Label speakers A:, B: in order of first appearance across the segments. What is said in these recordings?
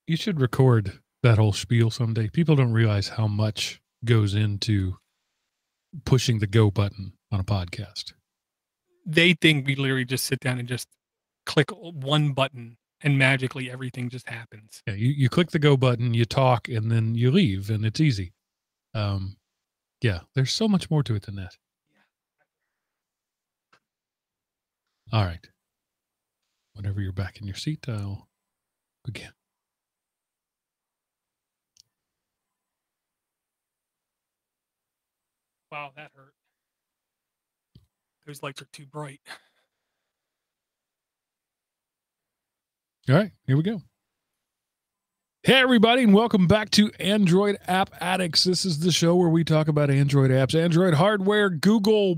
A: You should record that whole spiel someday. People don't realize how much goes into pushing the go button on a podcast.
B: They think we literally just sit down and just click one button and magically everything just happens.
A: Yeah, you click the go button, you talk, and then you leave, and it's easy. Yeah, there's so much more to it than that. All right. Whenever you're back in your seat, I'll begin.
B: Wow, that hurt. Those lights are too bright.
A: All right, here we go. Hey, everybody, and welcome back to Android App Addicts. This is the show where we talk about Android apps, Android hardware, Google,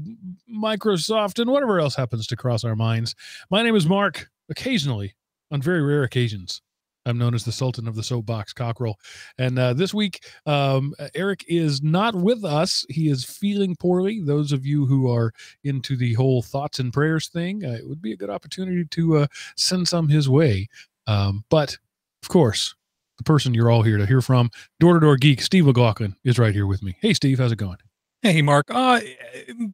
A: Microsoft, and whatever else happens to cross our minds. My name is Mark. Occasionally, on very rare occasions, I'm known as the Sultan of the Soapbox, Cockrell. And this week, Eric is not with us. He is feeling poorly. Those of you who are into the whole thoughts and prayers thing, it would be a good opportunity to send some his way. But, of course, the person you're all here to hear from, DoorToDoorGeek, Steve McLaughlin, is right here with me. Hey, Steve, how's it going?
B: Hey, Mark. It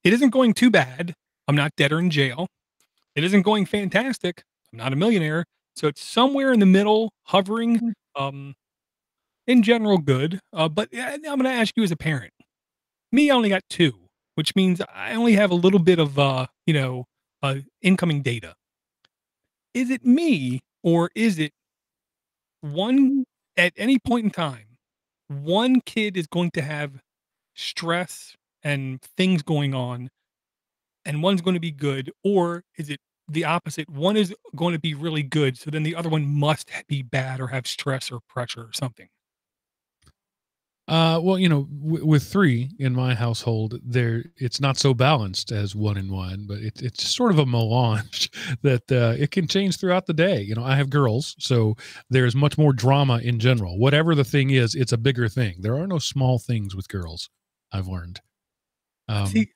B: isn't going too bad. I'm not dead or in jail. It isn't going fantastic. I'm not a millionaire. So it's somewhere in the middle, hovering, in general, good. But I'm going to ask you as a parent. Me, I only got 2, which means I only have a little bit of, incoming data. Is it me, or is it one, at any point in time, one kid is going to have stress and things going on, and one's going to be good, or is it the opposite? One is going to be really good, so then the other one must be bad or have stress or pressure or something.
A: Well, with 3 in my household, it's not so balanced as 1 and 1, but it's sort of a melange that it can change throughout the day. I have girls, so there's much more drama in general. Whatever the thing is, it's a bigger thing. There are no small things with girls, I've learned.
B: See,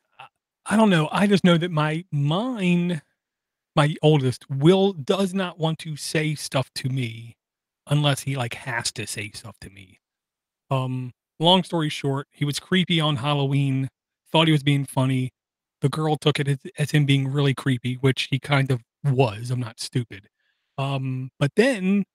B: I don't know. I just know that my oldest, does not want to say stuff to me unless he has to say stuff to me. Long story short, he was creepy on Halloween, thought he was being funny. The girl took it as him being really creepy, which he kind of was. I'm not stupid. But then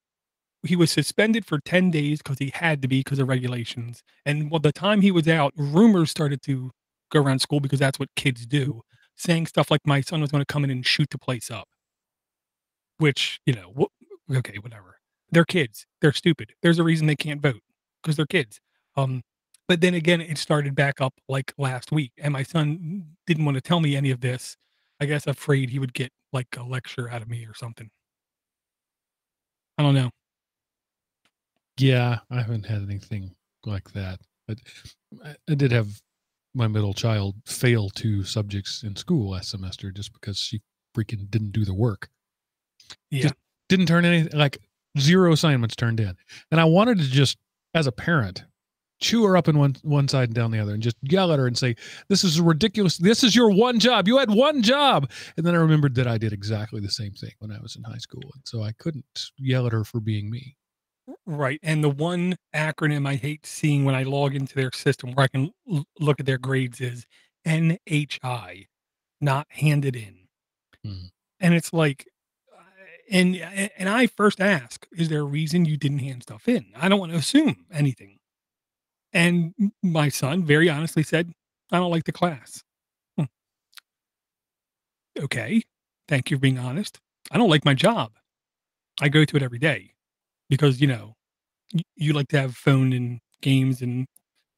B: he was suspended for 10 days because he had to be because of regulations. And by the time he was out, rumors started to go around school, because that's what kids do, saying stuff like my son was going to come in and shoot the place up. Which, okay, whatever. They're kids. They're stupid. There's a reason they can't vote, because they're kids. But then again, it started back up like last week, and my son didn't want to tell me any of this. I guess afraid he would get like a lecture out of me or something. I don't know.
A: Yeah, I haven't had anything like that. But I did have my middle child fail 2 subjects in school last semester just because she freaking didn't do the work.
B: Yeah.
A: Just didn't turn anything, like 0 assignments turned in. And I wanted to just, as a parent, chew her up in one side and down the other and just yell at her and say, this is ridiculous. This is your one job. You had one job. And then I remembered that I did exactly the same thing when I was in high school. And so I couldn't yell at her for being me.
B: Right. And the one acronym I hate seeing when I log into their system where I can look at their grades is NHI, not handed in. And it's like, and I first ask, is there a reason you didn't hand stuff in? I don't want to assume anything. And my son very honestly said, I don't like the class. Okay. Thank you for being honest. I don't like my job. I go to it every day because, you like to have phone and games and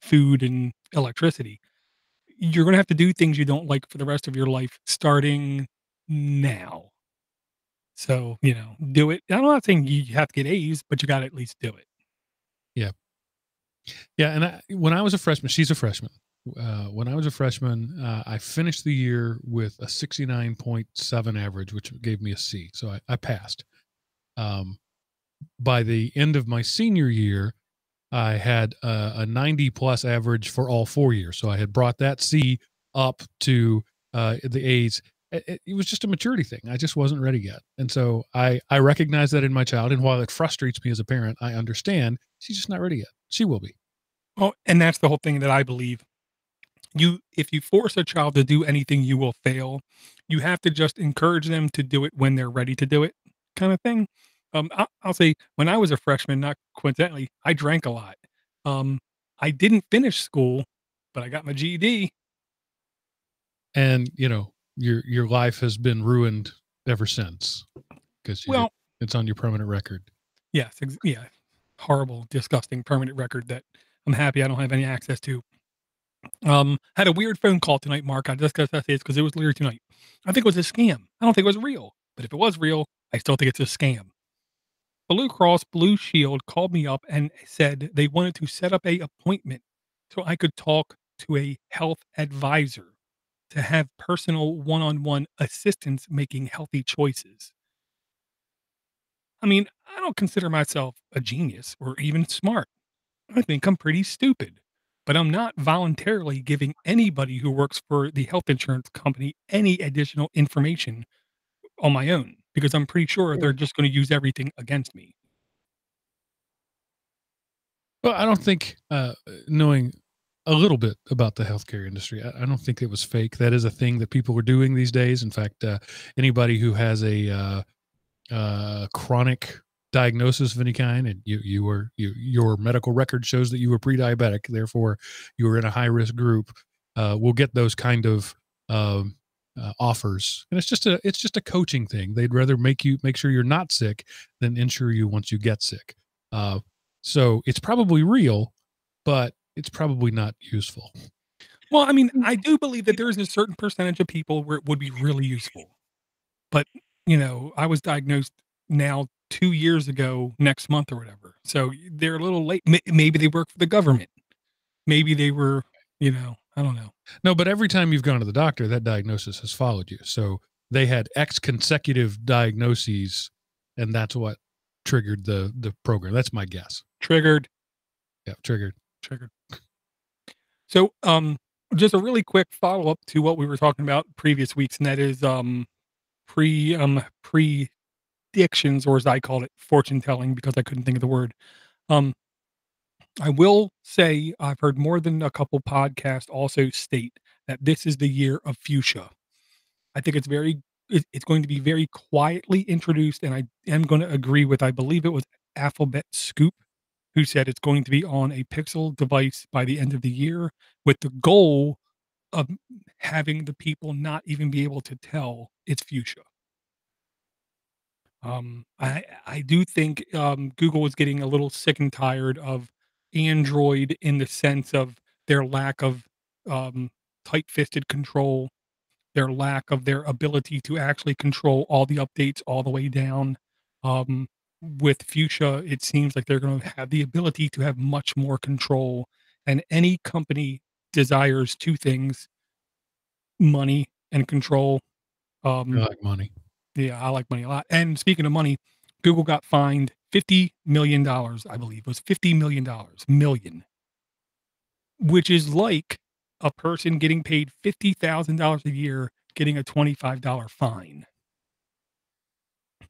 B: food and electricity. You're going to have to do things you don't like for the rest of your life starting now. So, do it. I'm not saying you have to get A's, but you got to at least do it.
A: Yeah. Yeah. And when I was a freshman, she's a freshman. When I was a freshman, I finished the year with a 69.7 average, which gave me a C. So I passed. By the end of my senior year, I had a 90 plus average for all 4 years. So I had brought that C up to the A's. it was just a maturity thing. I just wasn't ready yet. And so I recognize that in my child. And while it frustrates me as a parent, I understand she's just not ready yet. She will be.
B: Well, and that's the whole thing that I believe. If you force a child to do anything, you will fail. You have to just encourage them to do it when they're ready to do it, kind of thing. I'll say when I was a freshman, not coincidentally, I drank a lot. Um, I didn't finish school, but I got my GED.
A: And, your life has been ruined ever since because
B: Well,
A: it's on your permanent record.
B: yes, yeah, horrible, disgusting permanent record that I'm happy I don't have any access to. Had a weird phone call tonight, Mark. I just gotta say this because it was later tonight. I think it was a scam. I don't think it was real, but if it was real, I still think it's a scam. Blue Cross Blue Shield called me up and said they wanted to set up a appointment so I could talk to a health advisor to have personal one-on-one assistance making healthy choices. I mean, I don't consider myself a genius or even smart. I think I'm pretty stupid, but I'm not voluntarily giving anybody who works for the health insurance company any additional information on my own because I'm pretty sure they're just going to use everything against me.
A: Well, I don't think knowing a little bit about the healthcare industry, I don't think it was fake. That is a thing that people are doing these days. In fact, anybody who has a chronic diagnosis of any kind, and your medical record shows that you were pre-diabetic, therefore you were in a high risk group, will get those kind of offers. And it's just a coaching thing. They'd rather make sure you're not sick than insure you once you get sick. So it's probably real, but it's probably not useful.
B: Well, I mean, I do believe that there is a certain percentage of people where it would be really useful. But, I was diagnosed now 2 years ago next month or whatever. So they're a little late. Maybe they work for the government. Maybe they were, I don't know.
A: No, but every time you've gone to the doctor, that diagnosis has followed you. So they had X consecutive diagnoses, and that's what triggered the program. That's my guess.
B: Triggered.
A: Yeah, triggered.
B: So, just a really quick follow-up to what we were talking about previous weeks, and that is, predictions, or as I called it, fortune telling, because I couldn't think of the word. Um, I will say I've heard more than a couple podcasts also state that this is the year of fuchsia. I think it's going to be very quietly introduced, and I am going to agree with, I believe it was Alphabet Scoop, who said it's going to be on a Pixel device by the end of the year, with the goal of having the people not even be able to tell it's fuchsia. I do think Google is getting a little sick and tired of Android in the sense of their lack of tight-fisted control, their lack of their ability to actually control all the updates all the way down. Um, with Fuchsia, it seems like they're going to have the ability to have much more control, and any company desires two things: money and control.
A: I
B: Um,
A: like money.
B: Yeah, I like money a lot. And speaking of money, Google got fined $50 million, I believe. It was $50 million, million, which is like a person getting paid $50,000 a year getting a $25 fine.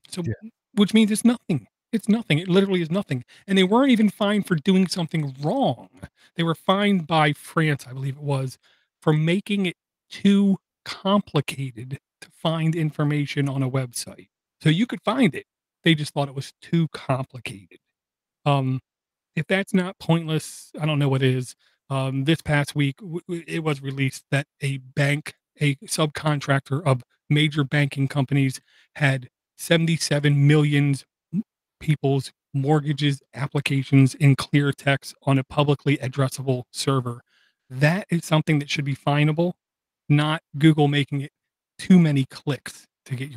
B: So,
A: Yeah.
B: which means it's nothing. It's nothing. It literally is nothing. And they weren't even fined for doing something wrong. They were fined by France, I believe it was, for making it too complicated to find information on a website. So you could find it. They just thought it was too complicated. Um, if that's not pointless, I don't know what is. This past week, it was released that a subcontractor of major banking companies, had 77 million people's mortgages applications in clear text on a publicly addressable server. That is something that should be finable, not Google making it too many clicks to get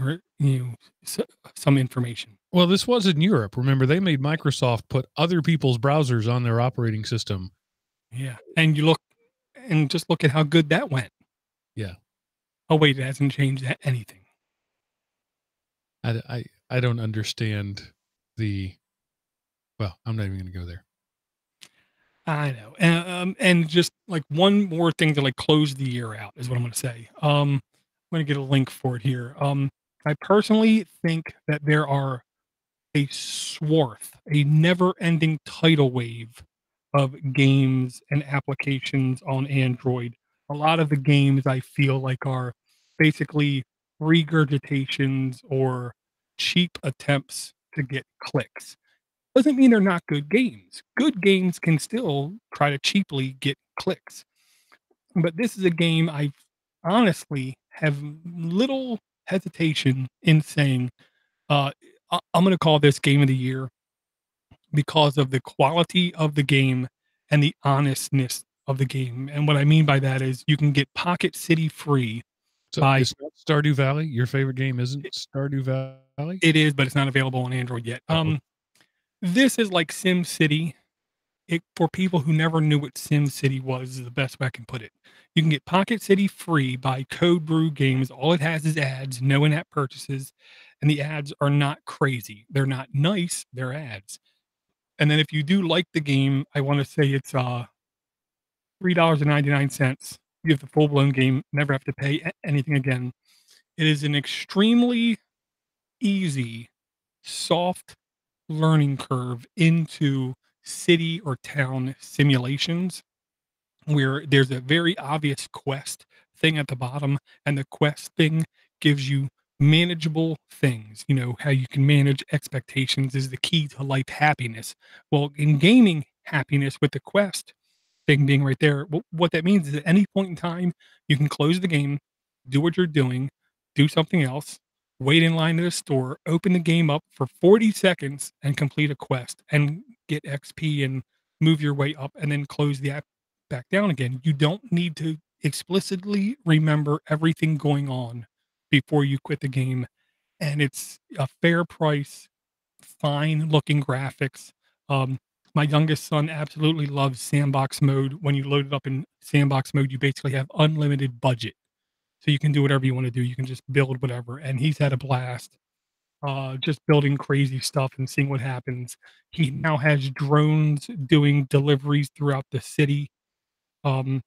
B: some information.
A: Well, this was in Europe. Remember, they made Microsoft put other people's browsers on their operating system.
B: Yeah, and just look at how good that went.
A: Yeah.
B: Oh wait, it hasn't changed anything.
A: I don't understand well, I'm not even going to go there.
B: I know, and just like one more thing to like close the year out is what I'm going to say. going to get a link for it here. I personally think that there are a never-ending tidal wave of games and applications on Android. A lot of the games I feel like are basically regurgitations or cheap attempts to get clicks. Doesn't mean they're not good games. Good games can still try to cheaply get clicks. But this is a game I honestly have little hesitation in saying, uh, I'm gonna call this game of the year because of the quality of the game and the honestness of the game. And what I mean by that is you can get Pocket City free
A: So
B: by
A: it's not Stardew Valley. Your favorite game isn't Stardew Valley?
B: it is, but it's not available on Android yet.
A: Oh,
B: This is like Sim City. For people who never knew what Sim City was, is the best way I can put it. You can get Pocket City free by Code Brew Games. All it has is ads, no in-app purchases, and the ads are not crazy. They're not nice. They're ads. And then if you do like the game, I want to say it's $3.99. You have the full blown game, never have to pay anything again. It is an extremely easy, soft learning curve into city or town simulations where there's a very obvious quest thing at the bottom, and the quest thing gives you manageable things. You know, how you can manage expectations is the key to life happiness. Well, in gaming happiness with the quest thing being right there, what that means is at any point in time, you can close the game, do what you're doing, do something else, wait in line at a store, open the game up for 40 seconds and complete a quest and get XP and move your way up and then close the app back down again. You don't need to explicitly remember everything going on before you quit the game. And it's a fair price, fine looking graphics. Um, my youngest son absolutely loves sandbox mode. When you load it up in sandbox mode, you basically have unlimited budget. So you can do whatever you want to do. You can just build whatever. And he's had a blast just building crazy stuff and seeing what happens. He now has drones doing deliveries throughout the city. Um,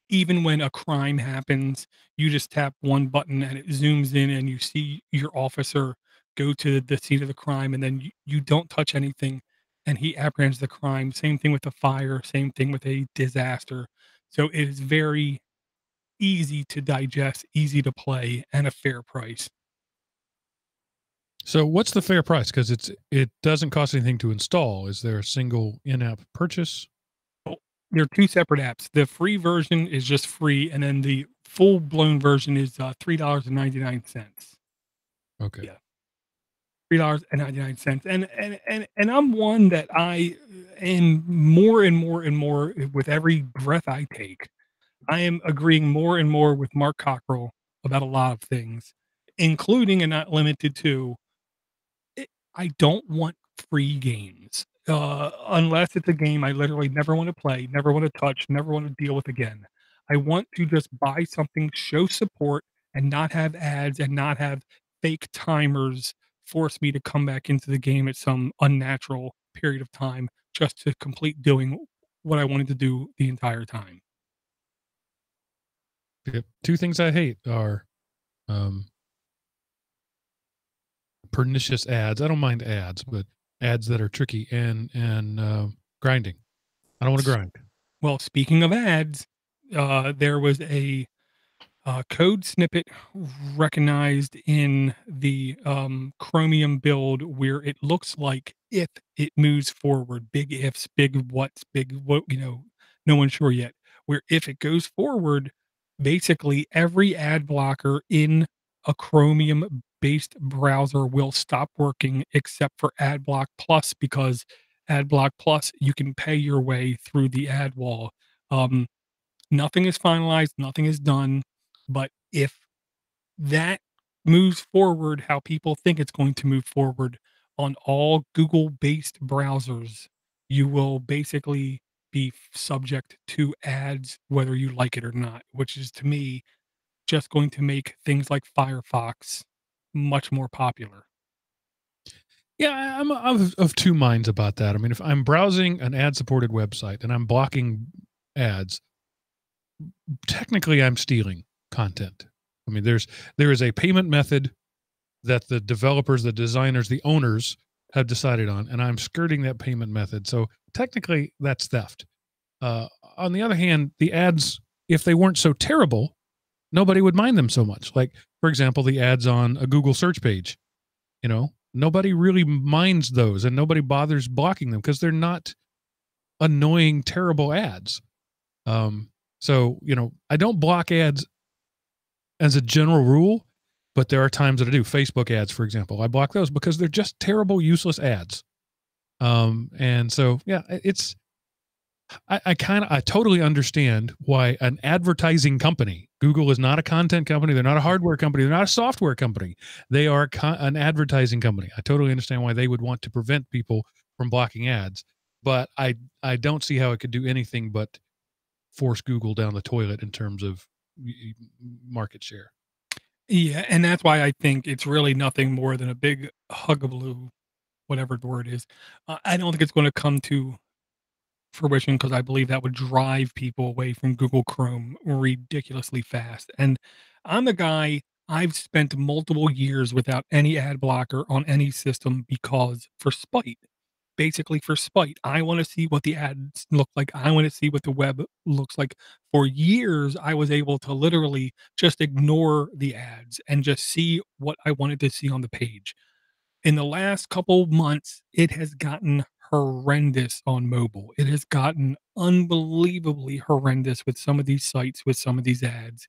B: Even when a crime happens, you just tap one button and it zooms in and you see your officer go to the scene of the crime and then you don't touch anything and he apprehends the crime. Same thing with a fire, same thing with a disaster. So it is very easy to digest, easy to play, and a fair price.
A: so what's the fair price? Because it doesn't cost anything to install. Is there a single in-app purchase?
B: They're two separate apps. The free version is just free, and then the full blown version is $3.99.
A: Okay.
B: Yeah. $3.99. And I'm one that I am more and more and more with every breath I take. I am agreeing more and more with Mark Cockrell about a lot of things, including and not limited to I don't want free games, unless it's a game I literally never wanna play, never wanna touch, never wanna deal with again. I want to just buy something, show support, and not have ads and not have fake timers force me to come back into the game at some unnatural period of time just to complete doing what I wanted to do the entire time.
A: Yep. Two things I hate are um, pernicious ads. I don't mind ads, but ads that are tricky and grinding. I don't want to grind.
B: Well, speaking of ads, there was a code snippet recognized in the Chromium build where it looks like if it moves forward, big ifs, big what's, big what, no one's sure yet. Where if it goes forward, basically every ad blocker in a Chromium based browser will stop working except for AdBlock Plus because AdBlock Plus, you can pay your way through the ad wall. Um, Nothing is finalized, nothing is done. But if that moves forward how people think it's going to move forward on all Google based browsers, you will basically be subject to ads, whether you like it or not, which is to me just going to make things like Firefox much more popular.
A: Yeah, I'm of two minds about that. I mean, if I'm browsing an ad-supported website and I'm blocking ads, technically I'm stealing. content. I mean, there is a payment method that the developers, the designers, the owners have decided on, and I'm skirting that payment method. So technically, that's theft. On the other hand, the ads, if they weren't so terrible, nobody would mind them so much. Like, for example, the ads on a Google search page. Nobody really minds those, and nobody bothers blocking them because they're not annoying, terrible ads. So I don't block ads as a general rule, but there are times that I do. Facebook ads, for example, I block those because they're just terrible, useless ads. And so, yeah, I totally understand why an advertising company, Google is not a content company. They're not a hardware company. They're not a software company. They are an advertising company. I totally understand why they would want to prevent people from blocking ads, but I don't see how it could do anything but force Google down the toilet in terms of market share.
B: Yeah, and that's why I think it's really nothing more than a big hugabaloo, whatever the word is. I don't think it's going to come to fruition because I believe that would drive people away from Google Chrome ridiculously fast. And I'm the guy, I've spent multiple years without any ad blocker on any system because for spite. Basically for spite. I want to see what the ads look like. I want to see what the web looks like. For years, I was able to literally just ignore the ads and just see what I wanted to see on the page. In the last couple months, it has gotten horrendous on mobile. It has gotten unbelievably horrendous with some of these sites, with some of these ads.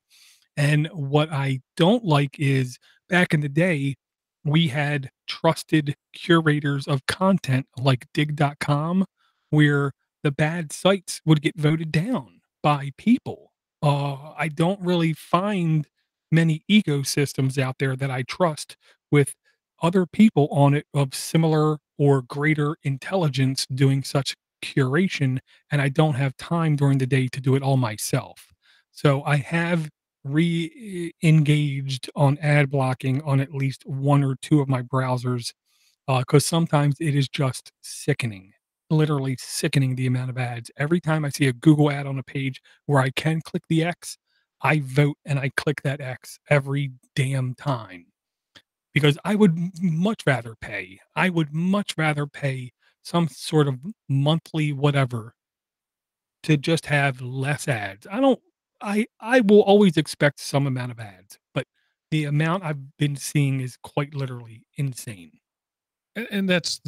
B: And what I don't like is back in the day, we had trusted curators of content like dig.com, where the bad sites would get voted down by people. I don't really find many ecosystems out there that I trust with other people on it of similar or greater intelligence doing such curation, and I don't have time during the day to do it all myself. So I have re-engaged on ad blocking on at least one or two of my browsers because sometimes it is just sickening, literally sickening the amount of ads. Every time I see a Google ad on a page where I can click the X, I vote and I click that X every damn time because I would much rather pay. I would much rather pay some sort of monthly whatever to just have less ads. I will always expect some amount of ads, but the amount I've been seeing is quite literally insane.
A: And that's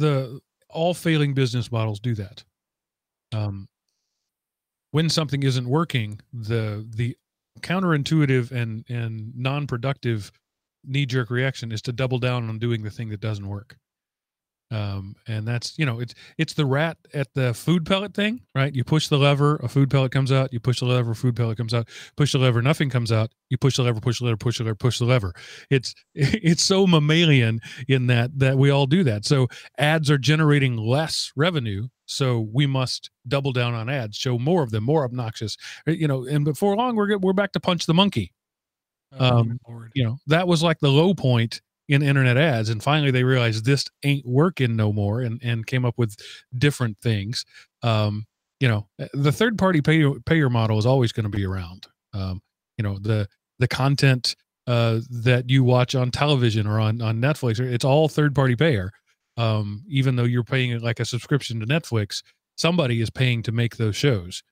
A: all failing business models do that. When something isn't working, the counterintuitive and non-productive knee-jerk reaction is to double down on doing the thing that doesn't work. And that's, it's the rat at the food pellet thing, right? You push the lever, a food pellet comes out. You push the lever, a food pellet comes out. Push the lever, nothing comes out. You push the lever, push the lever, push the lever, push the lever. It's so mammalian in that we all do that. So ads are generating less revenue, so we must double down on ads, show more of them, more obnoxious, and before long we're back to punch the monkey.
B: Lord.
A: That was like the low point in internet ads, and finally they realized this ain't working no more, and came up with different things. The third party payer model is always going to be around. The content that you watch on television or on Netflix, it's all third party payer. Even though you're paying like a subscription to Netflix, somebody is paying to make those shows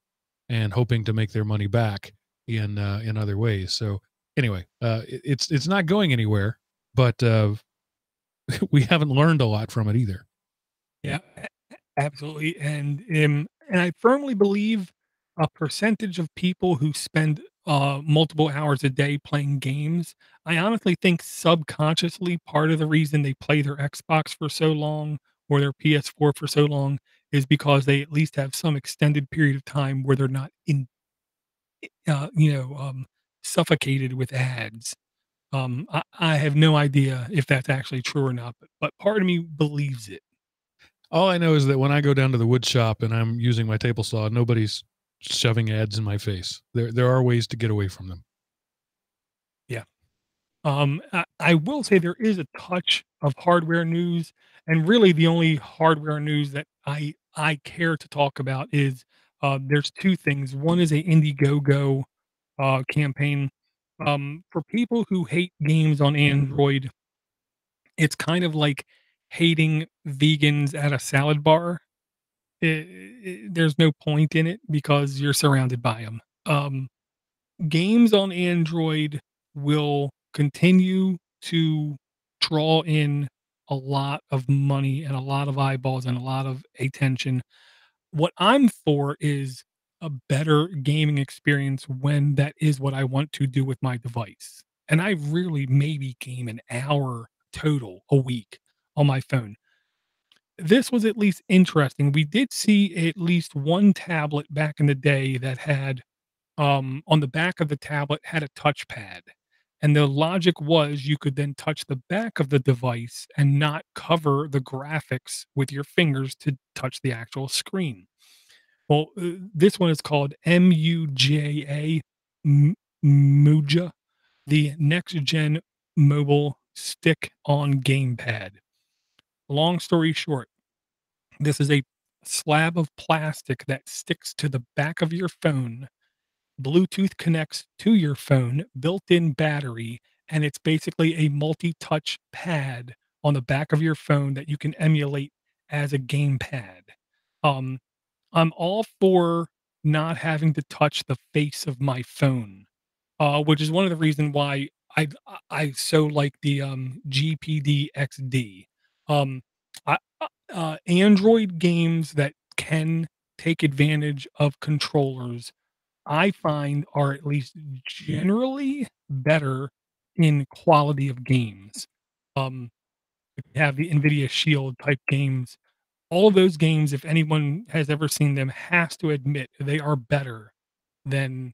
A: and hoping to make their money back in other ways. So anyway, it's not going anywhere, but we haven't learned a lot from it either.
B: Yeah, absolutely. And I firmly believe a percentage of people who spend multiple hours a day playing games, I honestly think subconsciously part of the reason they play their Xbox for so long or their PS4 for so long is because they at least have some extended period of time where they're not uh, you know, um, suffocated with ads. I have no idea if that's actually true or not, but part of me believes it.
A: All I know is that when I go down to the wood shop and I'm using my table saw, nobody's shoving ads in my face. There are ways to get away from them.
B: Yeah. I will say there is a touch of hardware news, and really the only hardware news that I care to talk about is there's two things. One is a Indiegogo campaign For people who hate games on Android, it's kind of like hating vegans at a salad bar. There's no point in it because you're surrounded by them. Games on Android will continue to draw in a lot of money and a lot of eyeballs and a lot of attention. What I'm for is a better gaming experience when that is what I want to do with my device. And I really maybe game an hour total a week on my phone. This was at least interesting. We did see at least one tablet back in the day that had on the back of the tablet had a touchpad. And the logic was you could then touch the back of the device and not cover the graphics with your fingers to touch the actual screen. Well, this one is called MUJA, MUJA, the next gen mobile stick on gamepad. Long story short, this is a slab of plastic that sticks to the back of your phone. Bluetooth connects to your phone, built-in battery, and it's basically a multi-touch pad on the back of your phone that you can emulate as a gamepad. Um, I'm all for not having to touch the face of my phone, which is one of the reasons why I so like the GPD XD. Um, Android games that can take advantage of controllers, I find are at least generally better in quality of games. If you have the NVIDIA Shield type games, all of those games, if anyone has ever seen them, has to admit they are better than,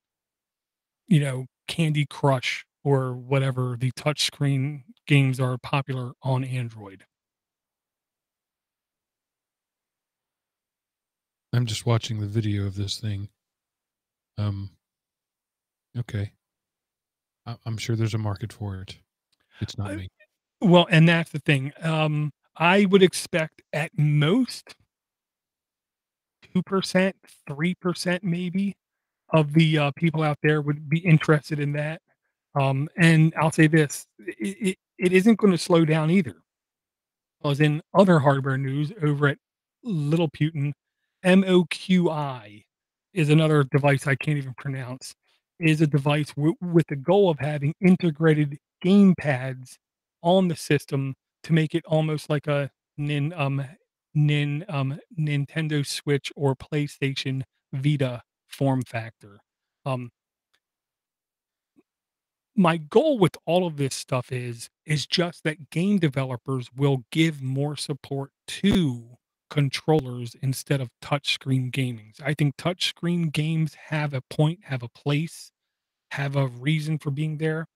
B: Candy Crush or whatever the touchscreen games are popular on Android.
A: I'm just watching the video of this thing. Okay. I'm sure there's a market for it. It's not
B: Uh,
A: me.
B: well, and that's the thing. I would expect at most 2%, 3% maybe of the people out there would be interested in that. And I'll say this, it isn't going to slow down either. As in other hardware news over at Little Putin, MOQI is another device I can't even pronounce, is a device with the goal of having integrated game pads on the system to make it almost like a Nintendo Switch or PlayStation Vita form factor. Um, my goal with all of this stuff is just that game developers will give more support to controllers instead of touchscreen gamings. I think touchscreen games have a point, have a place, have a reason for being there,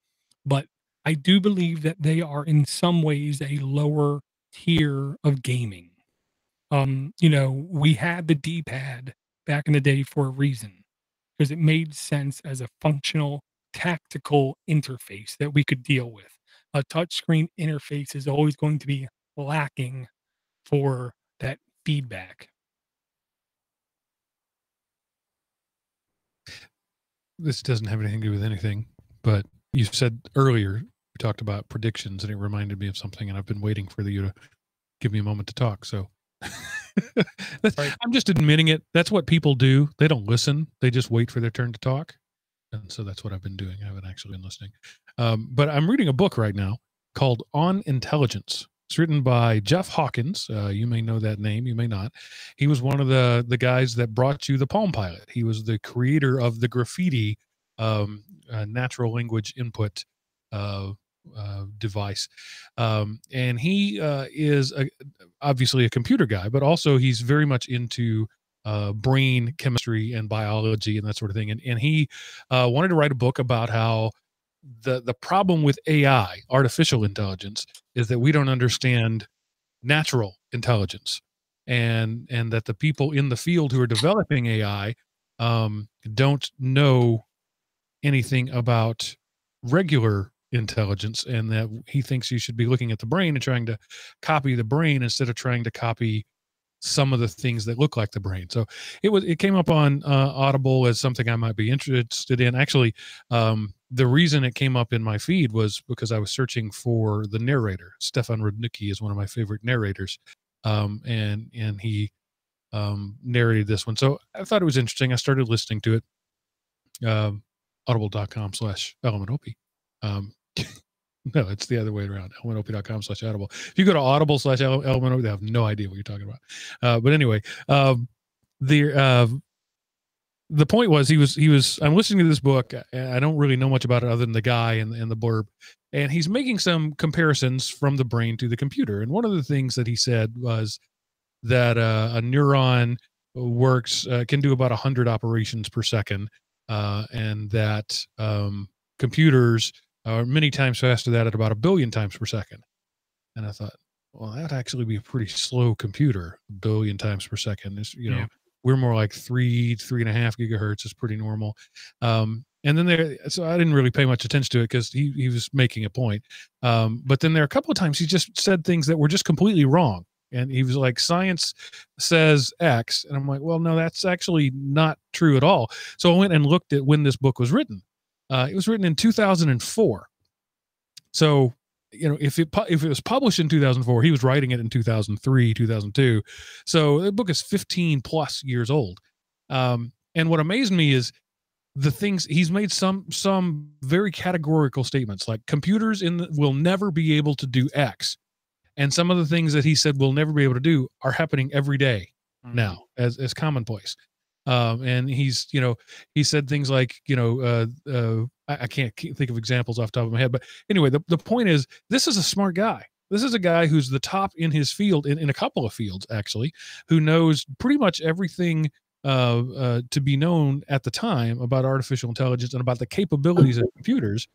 B: but I do believe that they are in some ways a lower tier of gaming. We had the D-pad back in the day for a reason because it made sense as a functional tactical interface that we could deal with. A touchscreen interface is always going to be lacking for that feedback.
A: This doesn't have anything to do with anything, but you said earlier, we talked about predictions and it reminded me of something, and I've been waiting for you to give me a moment to talk. So
B: Right.
A: I'm just admitting it. That's what people do. They don't listen. They just wait for their turn to talk. And so that's what I've been doing. I haven't actually been listening. But I'm reading a book right now called On Intelligence. It's written by Jeff Hawkins. You may know that name. You may not. He was one of the guys that brought you the Palm Pilot. He was the creator of the graffiti natural language input device. And he is obviously a computer guy, but also he's very much into brain chemistry and biology and that sort of thing. And he wanted to write a book about how the problem with AI, artificial intelligence, is that we don't understand natural intelligence, and that the people in the field who are developing AI don't know anything about regular intelligence, and that he thinks you should be looking at the brain and trying to copy the brain instead of trying to copy some of the things that look like the brain. So it came up on Audible as something I might be interested in. Actually, the reason it came up in my feed was because I was searching for the narrator. Stefan Rudnicki is one of my favorite narrators. And he narrated this one. So I thought it was interesting. I started listening to it. Audible.com/elementop. No, it's the other way around. elementop.com/audible. If you go to audible/elementop, they have no idea what you're talking about. But anyway, the point was he was I'm listening to this book. I don't really know much about it other than the guy and the blurb, and he's making some comparisons from the brain to the computer. And one of the things that he said was that a neuron can do about 100 operations per second, and that computers are many times faster than that at about 1 billion times per second. And I thought, well, that'd actually be a pretty slow computer, 1 billion times per second. It's, you know, we're more like 3.5 gigahertz is pretty normal. And then so I didn't really pay much attention to it because he was making a point. But then there are a couple of times he just said things that were just completely wrong. And he was like, science says X. And I'm like, well, no, that's actually not true at all. So I went and looked at when this book was written. It was written in 2004. So, you know, if it was published in 2004, he was writing it in 2003, 2002. So the book is 15 plus years old. And what amazed me is the things he's made some very categorical statements, like computers will never be able to do X. And some of the things that he said we'll never be able to do are happening every day now as commonplace. And he said things like, I can't think of examples off the top of my head, but anyway, the point is, this is a smart guy. This is a guy who's the top in his field, in a couple of fields, actually, who knows pretty much everything to be known at the time about artificial intelligence and about the capabilities of computers.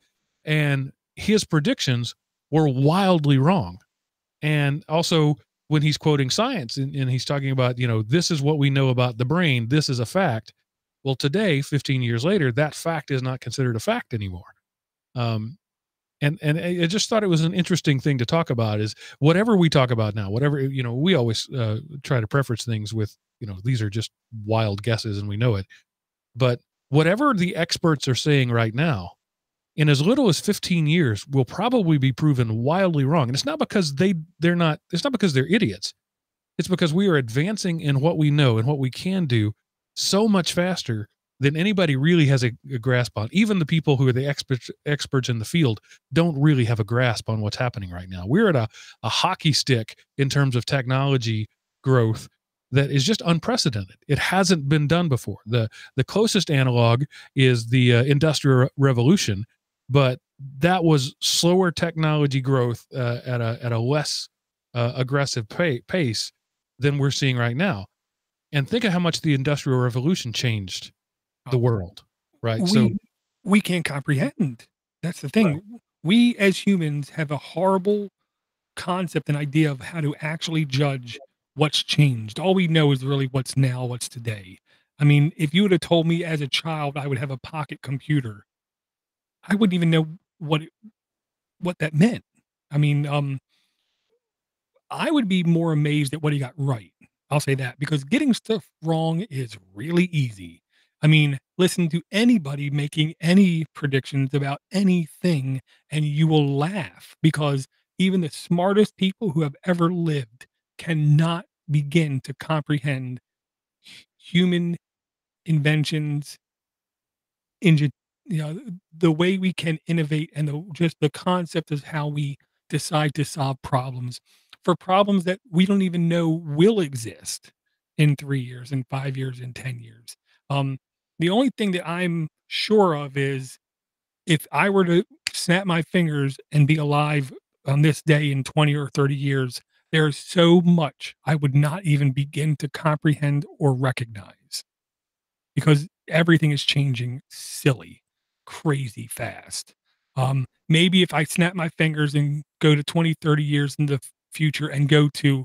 A: And his predictions were wildly wrong. And also, when he's quoting science and he's talking about, this is what we know about the brain, this is a fact. Well, today, 15 years later, that fact is not considered a fact anymore. And I just thought it was an interesting thing to talk about, is whatever we talk about now, whatever, we always try to preface things with, these are just wild guesses and we know it. But whatever the experts are saying right now, in as little as 15 years, will probably be proven wildly wrong. And it's not because it's not because they're idiots. It's because we are advancing in what we know and what we can do so much faster than anybody really has a grasp on. Even the people who are the experts in the field don't really have a grasp on what's happening right now. We're at a hockey stick in terms of technology growth that is just unprecedented. It hasn't been done before. The closest analog is the Industrial Revolution, but that was slower technology growth at a less aggressive pace than we're seeing right now. And think of how much the Industrial Revolution changed the world, right?
B: We can't comprehend. That's the thing. Right. We as humans have a horrible concept and idea of how to actually judge what's changed. All we know is really what's now, what's today. I mean, if you would have told me as a child I would have a pocket computer, I wouldn't even know what that meant. I mean, I would be more amazed at what he got right. I'll say that, because getting stuff wrong is really easy. I mean, listen to anybody making any predictions about anything and you will laugh, because even the smartest people who have ever lived cannot begin to comprehend human inventions, the way we can innovate, and just the concept of how we decide to solve problems for problems that we don't even know will exist in 3 years, in 5 years, in 10 years. The only thing that I'm sure of is, if I were to snap my fingers and be alive on this day in 20 or 30 years, there's so much I would not even begin to comprehend or recognize, because everything is changing silly, crazy fast. Maybe if I snap my fingers and go to 20, 30 years in the future and go to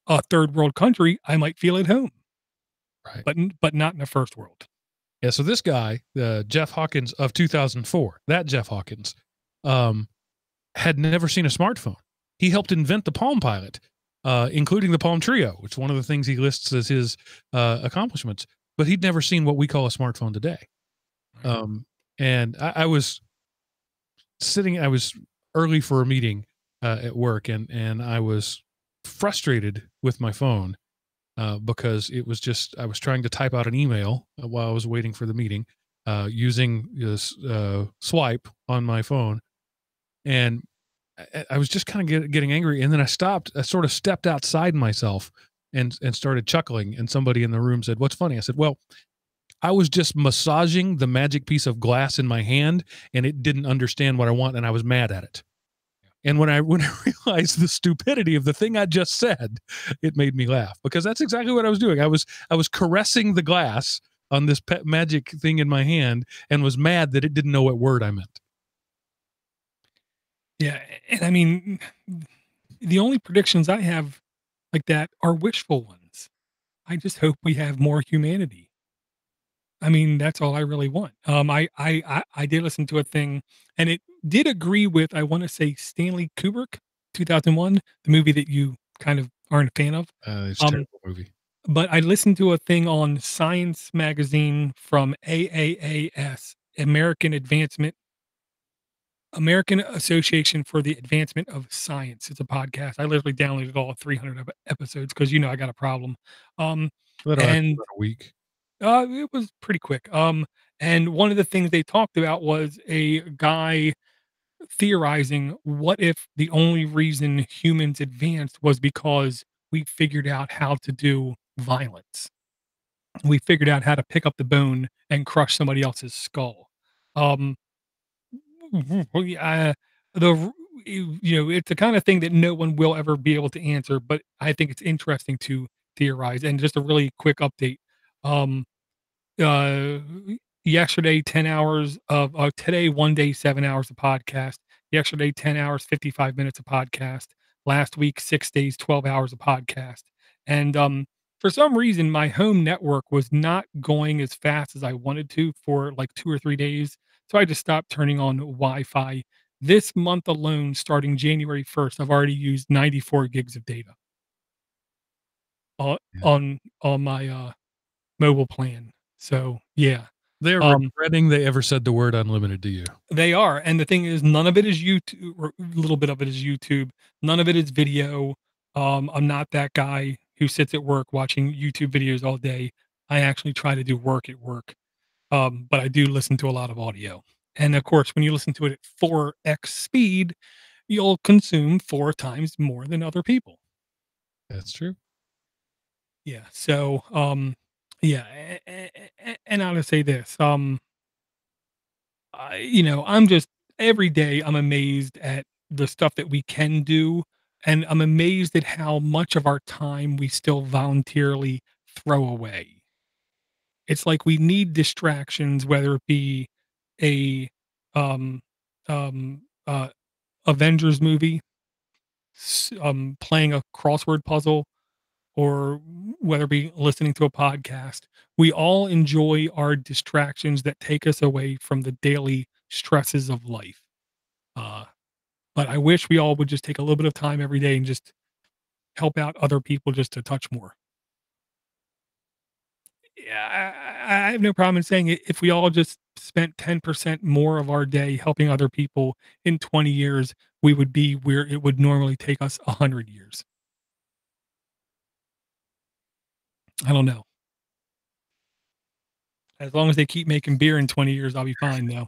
B: a third world country, I might feel at home,
A: right?
B: But not in a first world.
A: Yeah. So this guy, Jeff Hawkins of 2004, that Jeff Hawkins, had never seen a smartphone. He helped invent the Palm Pilot, including the Palm Trio, which is one of the things he lists as his accomplishments. But he'd never seen what we call a smartphone today. And I was I was early for a meeting at work, and I was frustrated with my phone because it was just I was trying to type out an email while I was waiting for the meeting using this swipe on my phone, and I was just kind of getting angry, and then I stopped. I sort of stepped outside myself and started chuckling. And somebody in the room said, "What's funny?" I said, "Well, I was just massaging the magic piece of glass in my hand, and it didn't understand what I want, and I was mad at it." And when I realized the stupidity of the thing I just said, it made me laugh because that's exactly what I was doing. I was caressing the glass on this pet magic thing in my hand and was mad that it didn't know what word I meant.
B: Yeah, and I mean, the only predictions I have like that are wishful ones. I just hope we have more humanity. I mean, that's all I really want. I did listen to a thing, and it did agree with, I wanna say, Stanley Kubrick, 2001, the movie that you kind of aren't a fan of.
A: It's a
B: Um,
A: terrible movie.
B: but I listened to a thing on Science Magazine from AAAS, American Association for the Advancement of Science. It's a podcast. I literally downloaded all 300 of episodes because, I got a problem. Um,
A: That'll have
B: and
A: about a week.
B: it was pretty quick. And one of the things they talked about was a guy theorizing, what if the only reason humans advanced was because we figured out how to do violence? We figured out how to pick up the bone and crush somebody else's skull. Um, well, yeah, it's the kind of thing that no one will ever be able to answer, but I think it's interesting to theorize. And just a really quick update. Um, uh, Yesterday, 10 hours of today, one day, 7 hours of podcast. Yesterday, 10 hours, 55 minutes of podcast. Last week, 6 days, 12 hours of podcast. And for some reason, my home network was not going as fast as I wanted to for like 2 or 3 days. So I just stopped turning on Wi-Fi. This month alone, starting January 1st, I've already used 94 gigs of data
A: Yeah.
B: on my mobile plan. So yeah.
A: They're
B: Um,
A: regretting they ever said the word unlimited to you.
B: they are, and the thing is, none of it is YouTube, or a little bit of it is YouTube. None of it is video. I'm not that guy who sits at work watching YouTube videos all day. I actually try to do work at work, but I do listen to a lot of audio. And of course, when you listen to it at 4x speed, you'll consume 4 times more than other people.
A: That's true.
B: Yeah. So, yeah, and I would say this, I'm just every day I'm amazed at the stuff that we can do, and I'm amazed at how much of our time we still voluntarily throw away. It's like we need distractions, whether it be a um um Avengers movie, playing a crossword puzzle, or whether it be listening to a podcast. We all enjoy our distractions that take us away from the daily stresses of life. Uh, but I wish we all would just take a little bit of time every day and just help out other people just a touch more. Yeah, I have no problem in saying it. If we all just spent 10% more of our day helping other people in 20 years, we would be where it would normally take us 100 years. I don't know. As long as they keep making beer in 20 years, I'll be fine though.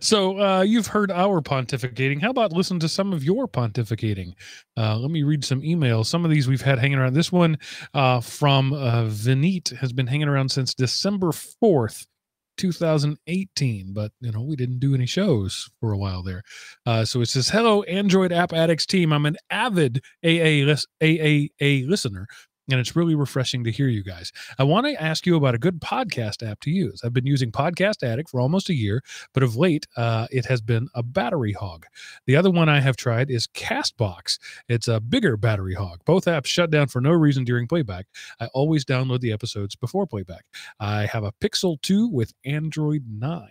A: So you've heard our pontificating. How about listen to some of your pontificating? Let me read some emails. Some of these we've had hanging around. This one from Vineet has been hanging around since December 4th, 2018, but we didn't do any shows for a while there. So it says, "Hello, Android App Addicts team. I'm an avid AAA listener, and it's really refreshing to hear you guys. I want to ask you about a good podcast app to use. I've been using Podcast Addict for almost a year, but of late, it has been a battery hog. The other one I have tried is Castbox. It's a bigger battery hog. Both apps shut down for no reason during playback. I always download the episodes before playback. I have a Pixel 2 with Android 9.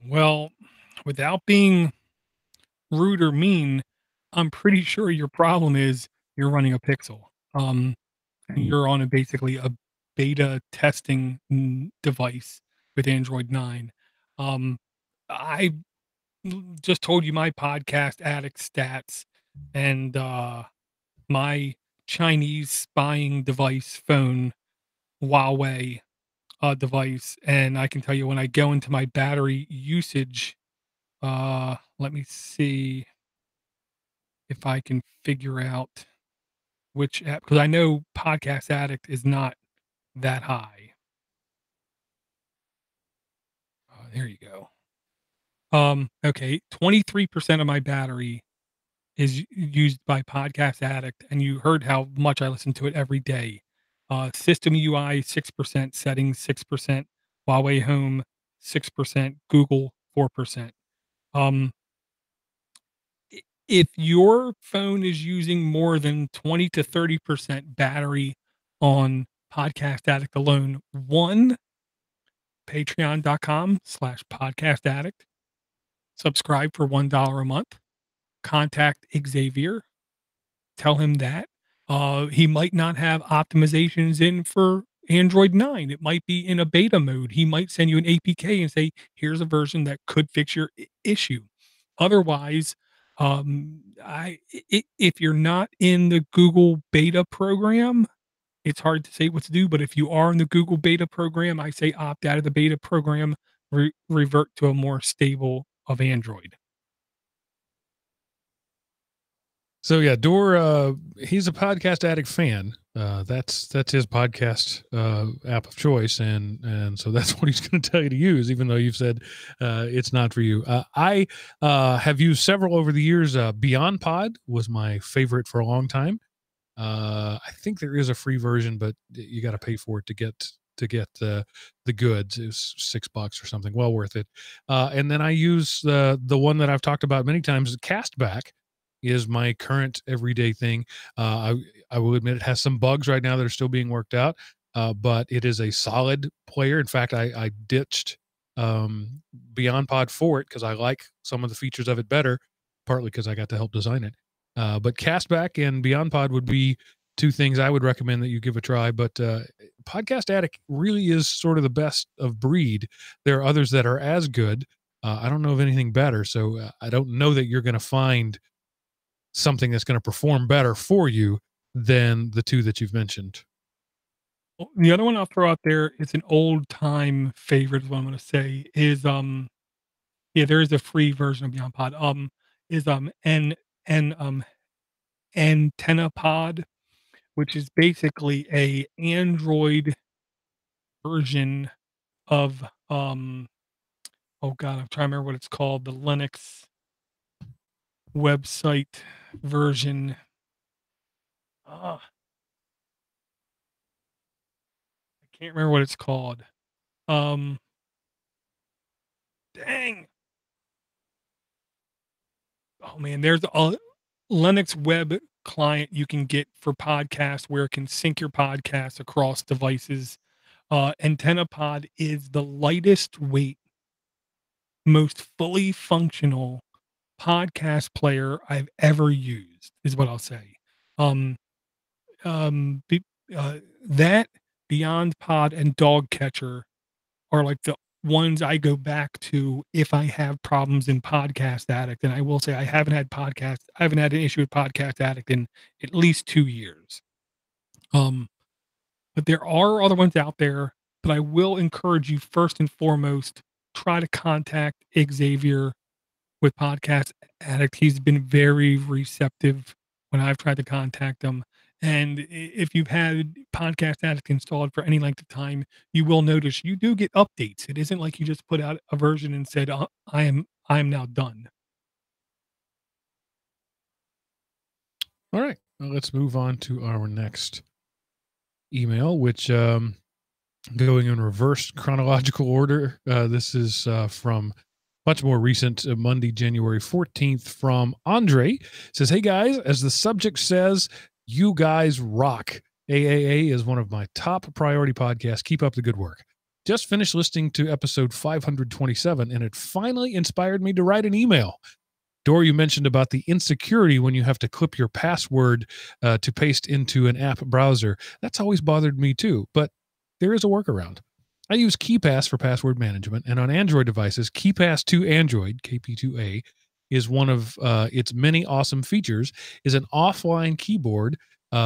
B: Well, without being rude or mean, I'm pretty sure your problem is you're running a Pixel. And you're on basically a beta testing device. with Android 9. I just told you my podcast addict stats and my Chinese spying device phone, Huawei device, and I can tell you when I go into my battery usage, let me see if I can figure out which app, because I know Podcast Addict is not that high. There you go. Okay, 23% of my battery is used by Podcast Addict, and you heard how much I listen to it every day. System UI 6%, settings 6%, Huawei Home 6%, Google 4%. Um, if your phone is using more than 20 to 30% battery on Podcast Addict alone, one, patreon.com/podcast addict, subscribe for $1 a month, contact Xavier, tell him that. He might not have optimizations in for Android 9. It might be in a beta mode. He might send you an APK and say, here's a version that could fix your issue. Otherwise, if you're not in the Google beta program, it's hard to say what to do. But if you are in the Google beta program, I say opt out of the beta program, revert to a more stable of Android.
A: So yeah, he's a Podcast Addict fan. That's his podcast app of choice, and so that's what he's going to tell you to use, even though you've said it's not for you. I have used several over the years. BeyondPod was my favorite for a long time. I think there is a free version, but you got to pay for it to get the goods. It's $6 or something. Well worth it. And then I use the one that I've talked about many times, Castback. Is my current everyday thing. I will admit it has some bugs right now that are still being worked out, but it is a solid player. In fact, I ditched BeyondPod for it because I like some of the features of it better, partly because I got to help design it. But Castback and BeyondPod would be two things I would recommend that you give a try. But Podcast Addict really is sort of the best of breed. There are others that are as good. I don't know of anything better, so I don't know that you're going to find something that's going to perform better for you than the two that you've mentioned.
B: The other one I'll throw out there, it's an old time favorite, is what I'm going to say, is yeah, there is a free version of BeyondPod. Is AntennaPod, which is basically a Android version of oh god, I'm trying to remember what it's called, the Linux website version. I can't remember what it's called. Dang. Oh man, there's a Linux web client you can get for podcasts where it can sync your podcast across devices. AntennaPod is the lightest weight, most fully functional podcast player I've ever used, is what I'll say. Um, be, that BeyondPod and Dogcatcher are like the ones I go back to if I have problems in Podcast Addict. And I will say I haven't had an issue with Podcast Addict in at least 2 years. But there are other ones out there, but I will encourage you first and foremost, try to contact Xavier with Podcast Addict. He's been very receptive when I've tried to contact him. And if you've had Podcast Addict installed for any length of time, you will notice you do get updates. It isn't like you just put out a version and said, I am now done."
A: All right, well, let's move on to our next email, which going in reverse chronological order. This is from much more recent, Monday, January 14th, from Andre. It says, "Hey guys, as the subject says, you guys rock. AAA is one of my top priority podcasts. Keep up the good work. Just finished listening to episode 527, and it finally inspired me to write an email. Dor, you mentioned about the insecurity when you have to clip your password to paste into an app browser. That's always bothered me too, but there is a workaround. I use KeyPass for password management, and on Android devices, KeyPass 2 Android, KP2A, is one of its many awesome features, is an offline keyboard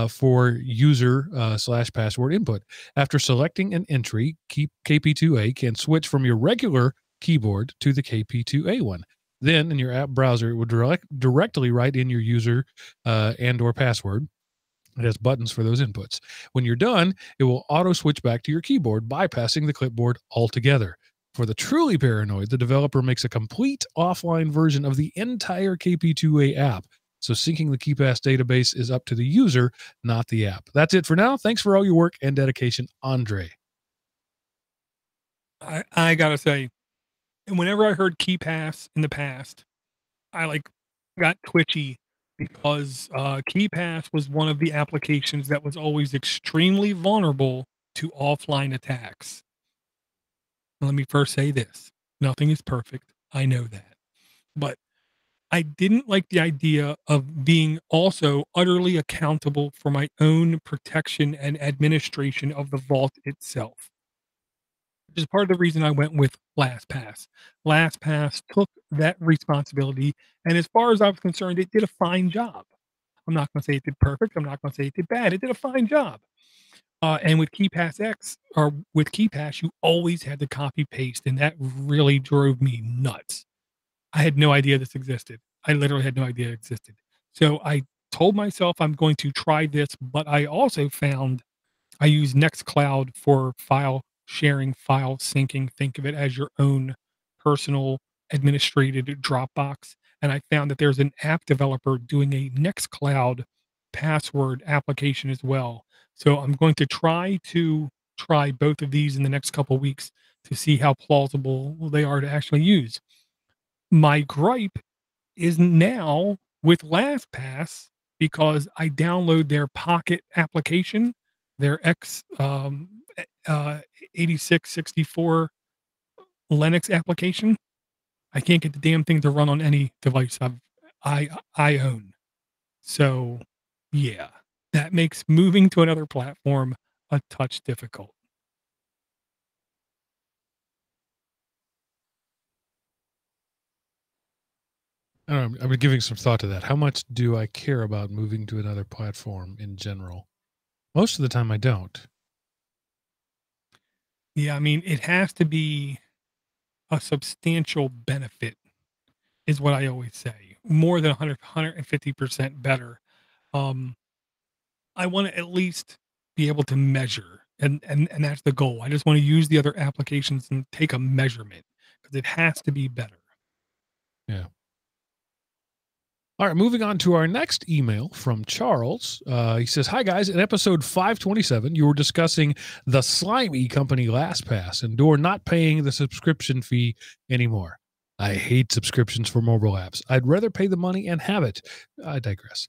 A: for user slash password input. After selecting an entry, KP2A can switch from your regular keyboard to the KP2A one. Then in your app browser, it will directly write in your user and or password. It has buttons for those inputs. When you're done, it will auto switch back to your keyboard, bypassing the clipboard altogether. For the truly paranoid, the developer makes a complete offline version of the entire KP2A app. So syncing the KeyPass database is up to the user, not the app. That's it for now. Thanks for all your work and dedication, Andre.
B: I gotta say, whenever I heard KeyPass in the past, I got twitchy because KeyPass was one of the applications that was always extremely vulnerable to offline attacks. Let me first say this. Nothing is perfect. I know that. But I didn't like the idea of being also utterly accountable for my own protection and administration of the vault itself, which is part of the reason I went with LastPass. LastPass took that responsibility, and as far as I was concerned, it did a fine job. I'm not going to say it did perfect. I'm not going to say it did bad. It did a fine job. And with KeyPass X or with KeyPass, you always had to copy paste, and that really drove me nuts. I had no idea this existed. I literally had no idea it existed. So I told myself I'm going to try this, but I also found I use Nextcloud for file sharing, file syncing. Think of it as your own personal administrated Dropbox. And I found that there's an app developer doing a Nextcloud password application as well. So I'm going to try both of these in the next couple of weeks to see how plausible they are to actually use. My gripe is now with LastPass because I download their Pocket application, their X 8664 Linux application. I can't get the damn thing to run on any device I own. So, yeah, that makes moving to another platform a touch difficult.
A: I don't know, I've been giving some thought to that. How much do I care about moving to another platform in general? Most of the time, I don't.
B: Yeah, I mean, it has to be a substantial benefit is what I always say. More than 150% better. Um, I want to at least be able to measure, and that's the goal. I just want to use the other applications and take a measurement because it has to be better.
A: Yeah. All right, moving on to our next email from Charles. He says, "Hi guys, in episode 527, you were discussing the slimy company LastPass and Door not paying the subscription fee anymore. I hate subscriptions for mobile apps. I'd rather pay the money and have it. I digress.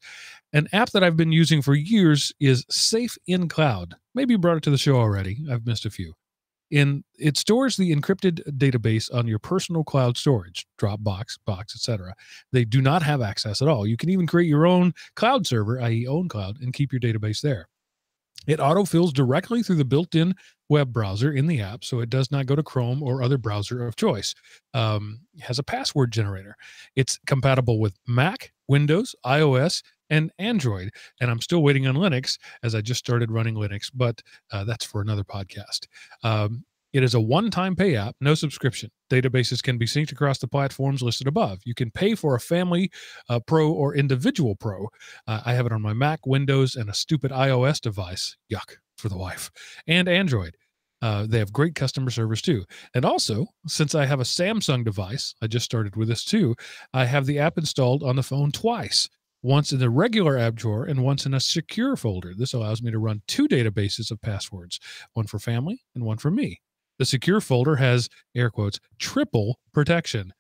A: An app that I've been using for years is SafeInCloud. Maybe you brought it to the show already. I've missed a few. It stores the encrypted database on your personal cloud storage, Dropbox, Box, etc. They do not have access at all. You can even create your own cloud server, i.e. OwnCloud, and keep your database there. It autofills directly through the built-in web browser in the app, so it does not go to Chrome or other browser of choice. It has a password generator. It's compatible with Mac, Windows, iOS, and Android. And I'm still waiting on Linux as I just started running Linux, but that's for another podcast. It is a one-time pay app, no subscription. Databases can be synced across the platforms listed above. You can pay for a family pro or individual pro. I have it on my Mac, Windows, and a stupid iOS device. Yuck for the wife. And Android. They have great customer service too. And also, since I have a Samsung device, I just started with this too, I have the app installed on the phone twice. Once in the regular app drawer and once in a secure folder. This allows me to run two databases of passwords, one for family and one for me. The secure folder has, air quotes, triple protection.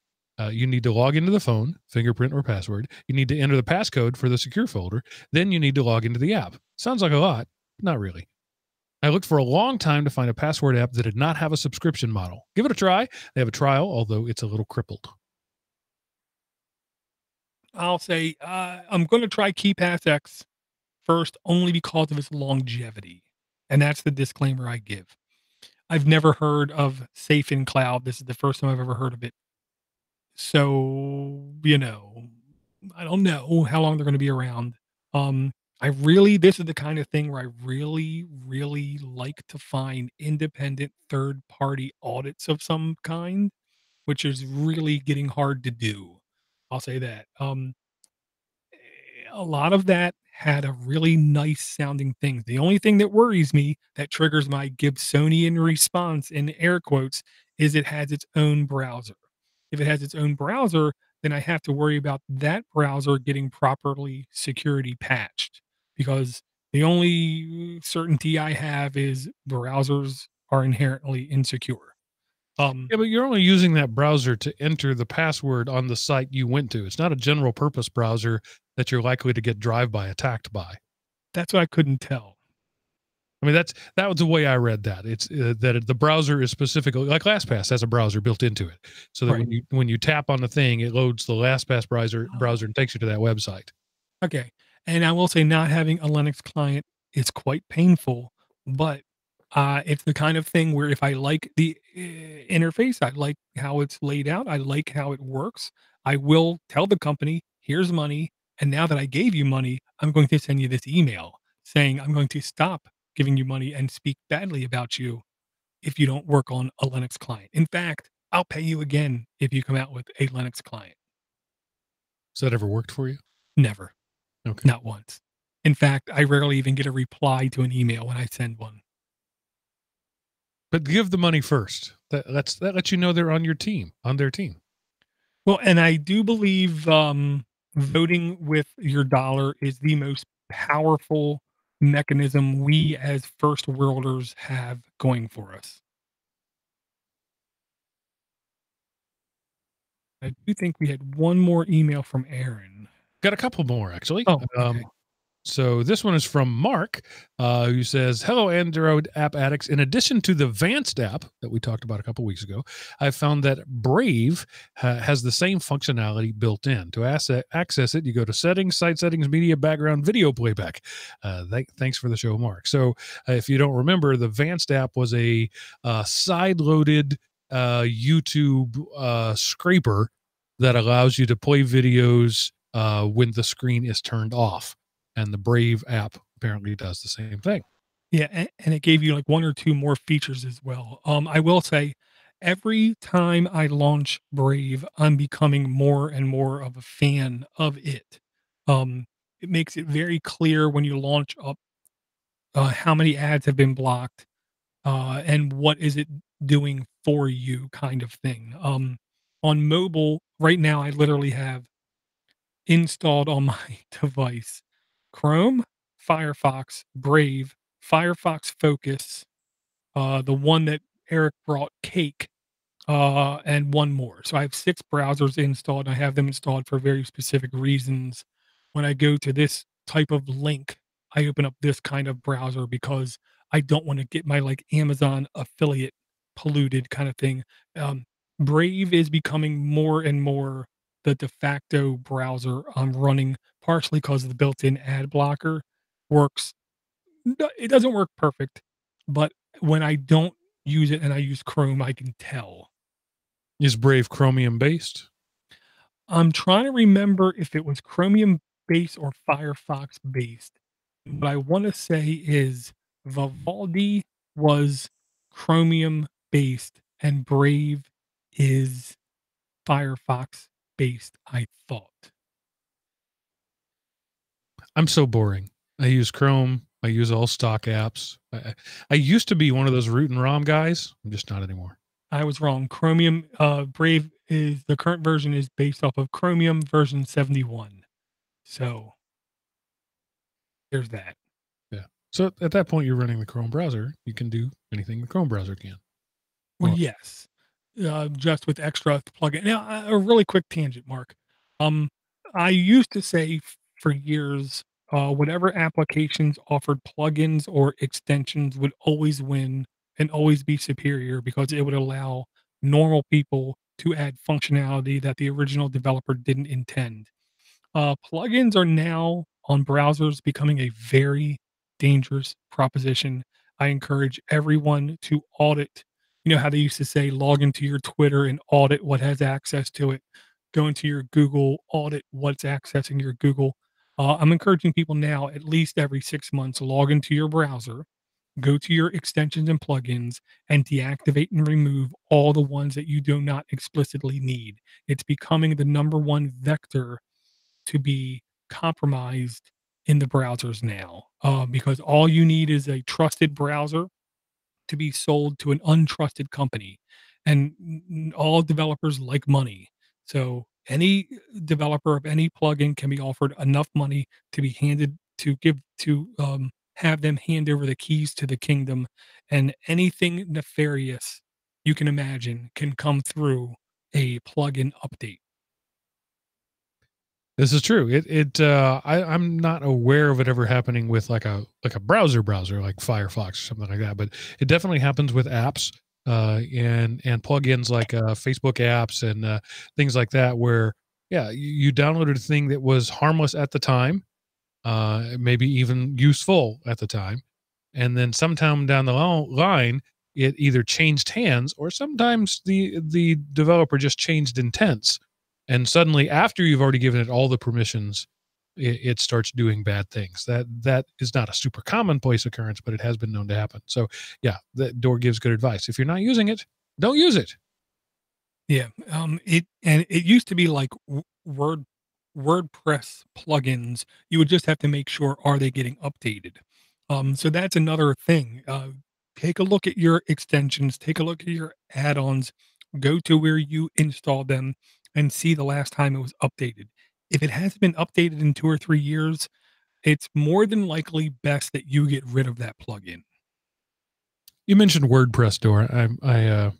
A: You need to log into the phone, fingerprint or password. You need to enter the passcode for the secure folder. Then you need to log into the app. Sounds like a lot, but not really. I looked for a long time to find a password app that did not have a subscription model. Give it a try. They have a trial, although it's a little crippled.
B: I'll say I'm going to try KeyPass X first only because of its longevity. And that's the disclaimer I give. I've never heard of SafeInCloud. This is the first time I've ever heard of it. So, I don't know how long they're gonna be around. This is the kind of thing where I really, really like to find independent third party audits of some kind, which is really getting hard to do. I'll say that. A lot of that had a really nice sounding thing. The only thing that worries me that triggers my Gibsonian response in air quotes is it has its own browser. If it has its own browser, then I have to worry about that browser getting properly security patched because the only certainty I have is browsers are inherently insecure. Um,
A: Yeah, but you're only using that browser to enter the password on the site you went to. It's not a general purpose browser that you're likely to get drive-by attacked by.
B: that's what I couldn't tell.
A: I mean, that was the way I read that. It's the browser is specifically like LastPass has a browser built into it, so that
B: Right.
A: when you tap on the thing, it loads the LastPass browser and takes you to that website.
B: Okay. And I will say not having a Linux client is quite painful, but it's the kind of thing where if I like the interface, I like how it's laid out, I like how it works, I will tell the company, here's money. And now that I gave you money, I'm going to send you this email saying I'm going to stop giving you money and speak badly about you if you don't work on a Linux client. In fact, I'll pay you again if you come out with a Linux client.
A: Has that ever worked for you?
B: Never.
A: Okay,
B: Not once. In fact, I rarely even get a reply to an email when I send one.
A: but give the money first. That lets you know they're on your team, on their team.
B: Well, and I do believe, voting with your dollar is the most powerful mechanism we as first worlders have going for us. I do think we had one more email from Aaron.
A: Got a couple more actually.
B: Oh, okay.
A: So this one is from Mark, who says, "Hello, Android app addicts. In addition to the Advanced app that we talked about a couple weeks ago, I found that Brave has the same functionality built in. To access it, you go to Settings, Site Settings, Media, Background, Video Playback." Thanks for the show, Mark. So if you don't remember, the Advanced app was a side-loaded YouTube scraper that allows you to play videos when the screen is turned off. And the Brave app apparently does the same thing.
B: Yeah, and it gave you like one or two more features as well. I will say, every time I launch Brave, I'm becoming more and more of a fan of it. It makes it very clear when you launch up how many ads have been blocked and what is it doing for you, kind of thing. On mobile, right now, I literally have installed on my device Chrome, Firefox, Brave, Firefox Focus, the one that Eric brought, Cake, and one more. So I have 6 browsers installed, and I have them installed for very specific reasons. When I go to this type of link, I open up this kind of browser because I don't wanna get my, like, Amazon affiliate polluted kind of thing. Um, Brave is becoming more and more the de facto browser I'm running, partially because the built-in ad blocker works no, it doesn't work perfect, but when I don't use it and I use Chrome, I can tell.
A: Is Brave Chromium based?
B: I'm trying to remember if it was Chromium based or Firefox based. What I want to say is Vivaldi was Chromium based and Brave is Firefox based, I thought.
A: I'm so boring. I use Chrome. I use all stock apps. I used to be one of those root and ROM guys. I'm just not anymore.
B: I was wrong. Chromium Brave is the current version is based off of Chromium version 71. So there's that.
A: Yeah. So at that point, you're running the Chrome browser. You can do anything the Chrome browser can.
B: Well,
A: Well,
B: yes, just with extra plugin. Now, a really quick tangent, Mark. Um, I used to say for years, whatever applications offered plugins or extensions would always win and always be superior because it would allow normal people to add functionality that the original developer didn't intend. Plugins are now on browsers becoming a very dangerous proposition. I encourage everyone to audit. You know how they used to say, log into your Twitter and audit what has access to it. Go into your Google, audit what's accessing your Google. I'm encouraging people now, at least every 6 months, log into your browser, go to your extensions and plugins, and deactivate and remove all the ones that you do not explicitly need. It's becoming the number one vector to be compromised in the browsers now, because all you need is a trusted browser to be sold to an untrusted company, and all developers like money. So any developer of any plugin can be offered enough money to be handed to give to have them hand over the keys to the kingdom, and anything nefarious you can imagine can come through a plugin update.
A: This is true. I'm not aware of it ever happening with like a browser like Firefox or something like that, but it definitely happens with apps and plugins like Facebook apps and things like that, where you downloaded a thing that was harmless at the time, maybe even useful at the time, and then sometime down the line it either changed hands, or sometimes the developer just changed intents, and suddenly after you've already given it all the permissions, it starts doing bad things. That is not a super commonplace occurrence, but it has been known to happen. So yeah, that Door gives good advice. If you're not using it, don't use it.
B: Yeah, it used to be like WordPress plugins. You would just have to make sure, are they getting updated? So that's another thing. Take a look at your extensions, take a look at your add-ons, go to where you install them, and see the last time it was updated. If it hasn't been updated in 2 or 3 years, it's more than likely best that you get rid of that plugin.
A: You mentioned WordPress, Door. I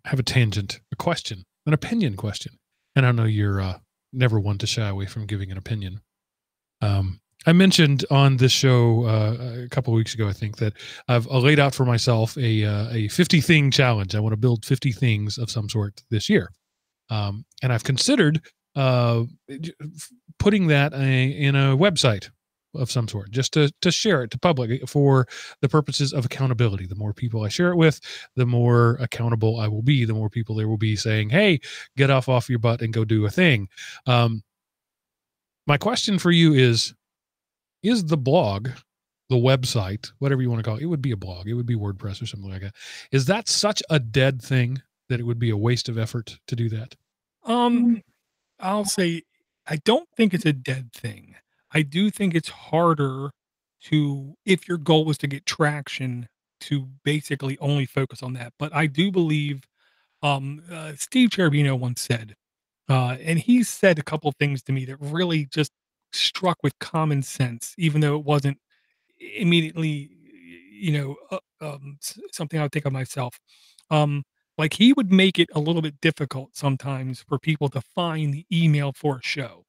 A: have a tangent, a question, an opinion question. And I know you're never one to shy away from giving an opinion. I mentioned on this show a couple of weeks ago, I think, that I've laid out for myself a 50 thing challenge. I want to build 50 things of some sort this year. And I've considered putting that in a website of some sort, just to share it to public for the purposes of accountability. The more people I share it with, the more accountable I will be. The more people there will be saying, "Hey, get off your butt and go do a thing." My question for you is the blog, the website, whatever you want to call it, it would be a blog, it would be WordPress or something like that. Is that such a dead thing that it would be a waste of effort to do that?
B: I'll say I don't think it's a dead thing. I do think it's harder to, if your goal was to get traction, to basically only focus on that. But I do believe Steve Cherubino once said, and he said a couple things to me that really just struck with common sense, even though it wasn't immediately, something I would think of myself. Um, like he would make it a little bit difficult sometimes for people to find the email for a show.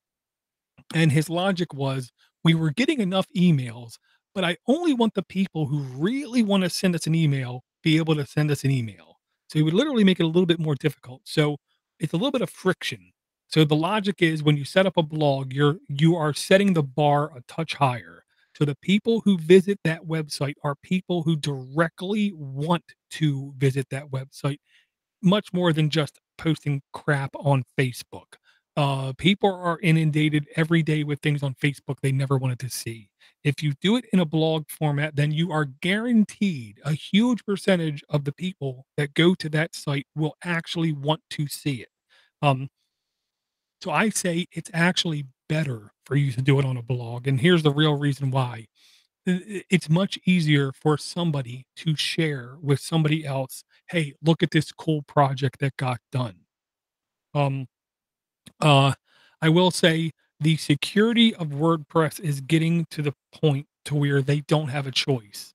B: And his logic was, we were getting enough emails, but I only want the people who really want to send us an email be able to send us an email. So he would literally make it a little bit more difficult. So it's a little bit of friction. So the logic is, when you set up a blog, you are setting the bar a touch higher. So the people who visit that website are people who directly want to visit that website, much more than just posting crap on Facebook. People are inundated every day with things on Facebook they never wanted to see. If you do it in a blog format, then you are guaranteed a huge percentage of the people that go to that site will actually want to see it. Um, so I say it's actually better for you to do it on a blog. And here's the real reason why. It's much easier for somebody to share with somebody else, "Hey, look at this cool project that got done." Um, uh, I will say the security of WordPress is getting to the point to where they don't have a choice.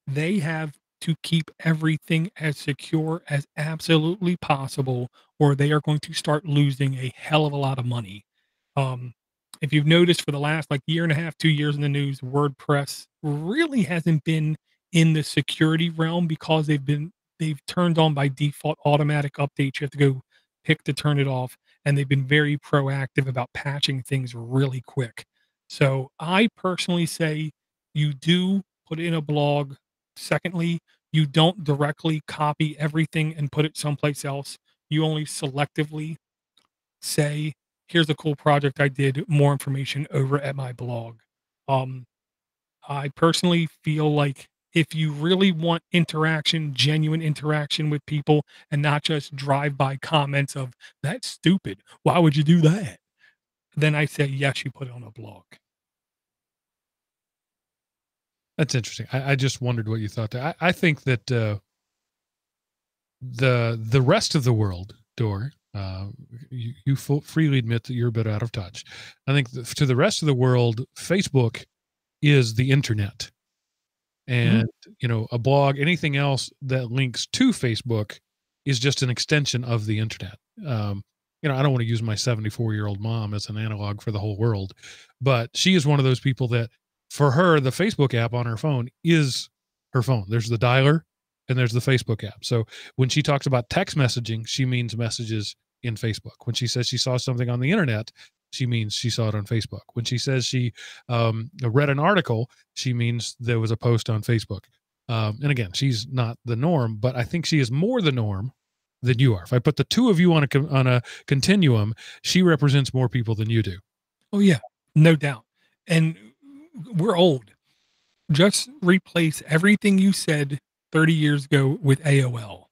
B: They have to keep everything as secure as absolutely possible, or they are going to start losing a hell of a lot of money. Um, if you've noticed, for the last like year and a half, 2 years in the news, WordPress really hasn't been in the security realm, because they've turned on by default automatic updates. You have to go pick to turn it off, and they've been very proactive about patching things really quick. So I personally say, you do put it in a blog. Secondly, you don't directly copy everything and put it someplace else. You only selectively say, here's a cool project I did, more information over at my blog. Um, I personally feel like if you really want interaction, genuine interaction with people, and not just drive-by comments of, "That's stupid. Why would you do that?" Then I say, yes, you put it on a blog.
A: That's interesting. I just wondered what you thought there. I think that the rest of the world, Door, you freely admit that you're a bit out of touch. I think that to the rest of the world, Facebook is the internet. And, a blog, anything else that links to Facebook is just an extension of the internet. I don't want to use my 74-year-old mom as an analog for the whole world, but she is one of those people that for her, the Facebook app on her phone is her phone. There's the dialer and there's the Facebook app. So when she talks about text messaging, she means messages in Facebook. When she says she saw something on the internet, she means she saw it on Facebook. When she says she read an article, she means there was a post on Facebook. And again, she's not the norm, but I think she is more the norm than you are. If I put the two of you on a continuum, she represents more people than you do.
B: Oh, yeah, no doubt. And we're old. Just replace everything you said 30 years ago with AOL.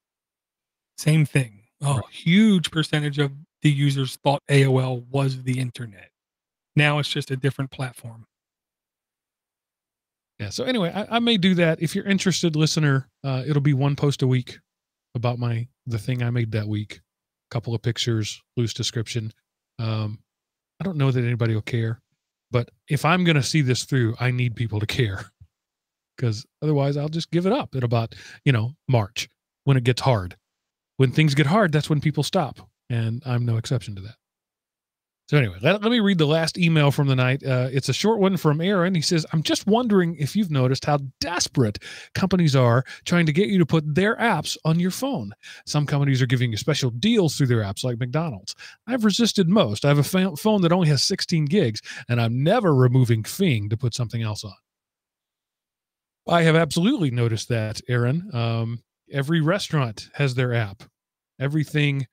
B: Same thing. Oh,
A: Right.
B: huge percentage of the users thought AOL was the internet. Now it's just a different platform.
A: Yeah. So anyway, I may do that. If you're interested, listener, it'll be one post a week about the thing I made that week. A couple of pictures, loose description. I don't know that anybody will care, but if I'm going to see this through, I need people to care, because otherwise I'll just give it up at about, March, when it gets hard. When things get hard, that's when people stop, and I'm no exception to that. So anyway, let me read the last email from the night. It's a short one from Aaron. He says, I'm just wondering if you've noticed how desperate companies are trying to get you to put their apps on your phone. Some companies are giving you special deals through their apps, like McDonald's. I've resisted most. I have a phone that only has 16 gigs, and I'm never removing Fing to put something else on. I have absolutely noticed that, Aaron. Every restaurant has their app. Everything...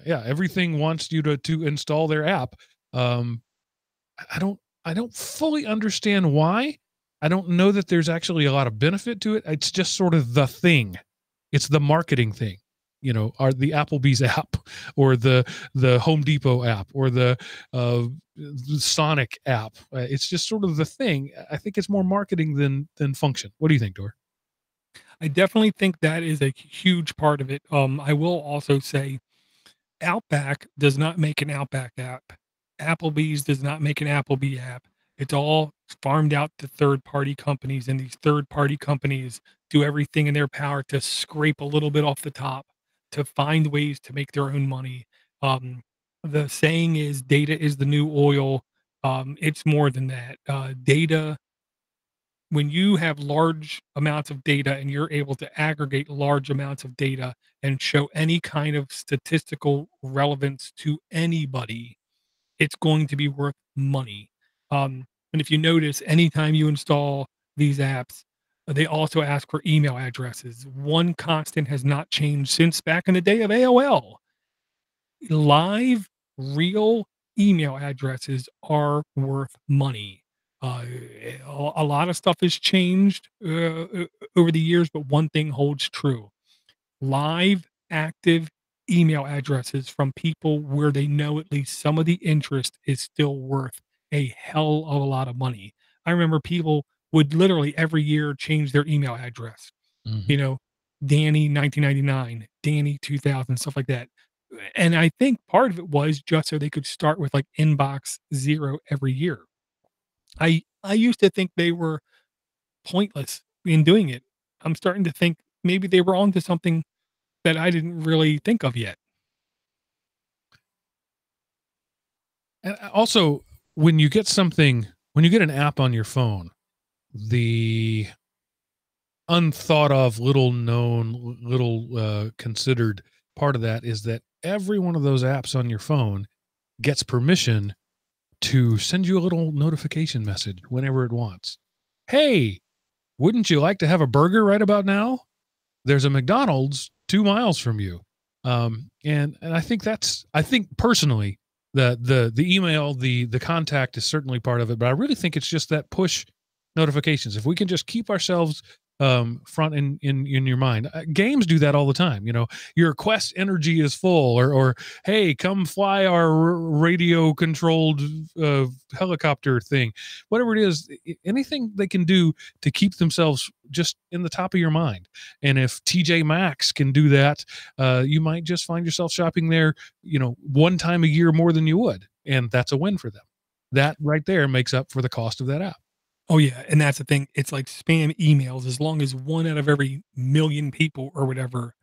A: everything wants you to install their app. I don't fully understand why. I don't know that there's actually a lot of benefit to it. It's just sort of the thing. It's the marketing thing. Are the Applebee's app, or the Home Depot app, or the Sonic app. It's just sort of the thing. I think it's more marketing than function. What do you think, Dor?
B: I definitely think that is a huge part of it. I will also say Outback does not make an Outback app. Applebee's does not make an Applebee app. It's all farmed out to third-party companies, and these third-party companies do everything in their power to scrape a little bit off the top, to find ways to make their own money. The saying is, data is the new oil. It's more than that. Data, when you have large amounts of data and you're able to aggregate large amounts of data and show any kind of statistical relevance to anybody, it's going to be worth money. And if you notice, anytime you install these apps, they also ask for email addresses. One constant has not changed since back in the day of AOL. Live, real email addresses are worth money. A lot of stuff has changed over the years, but one thing holds true. Live, active email addresses from people where they know at least some of the interest is still worth a hell of a lot of money. I remember people would literally every year change their email address.
A: Mm-hmm.
B: You know, Danny 1999, Danny 2000, stuff like that. And I think part of it was just so they could start with like inbox 0 every year. I used to think they were pointless in doing it. I'm starting to think maybe they were onto something that I didn't really think of yet.
A: And also, when you get an app on your phone, the unthought of, little known, little considered part of that is that every one of those apps on your phone gets permission to send you a little notification message whenever it wants. hey, wouldn't you like to have a burger right about now? There's a McDonald's 2 miles from you. And I think I think personally, the email, the contact is certainly part of it, but I really think it's just that push notifications. If we can just keep ourselves front in your mind. Games do that all the time. You know, your quest energy is full, or hey, come fly our radio controlled helicopter thing. Whatever it is, anything they can do to keep themselves just in the top of your mind. And if TJ Maxx can do that, you might just find yourself shopping there, you know, one time a year more than you would, and that's a win for them. That right there makes up for the cost of that app.
B: Oh, yeah, and that's the thing. It's like spam emails. As long as 1 out of every million people or whatever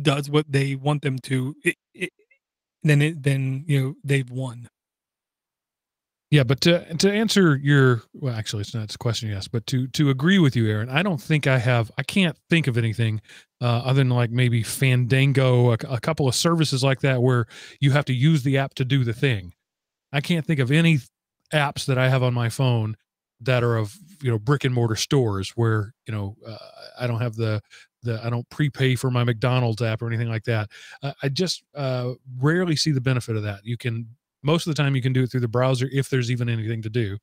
B: does what they want them to, then, you know, they've won.
A: Yeah, but to answer your, well, actually, it's not a question you asked, but to agree with you, Aaron, I don't think I can't think of anything other than like maybe Fandango, a couple of services like that where you have to use the app to do the thing. I can't think of any apps that I have on my phone that are of, you know, brick and mortar stores where, you know, I don't have I don't prepay for my McDonald's app or anything like that. I just rarely see the benefit of that. You can, most of the time you can do it through the browser if there's even anything to do.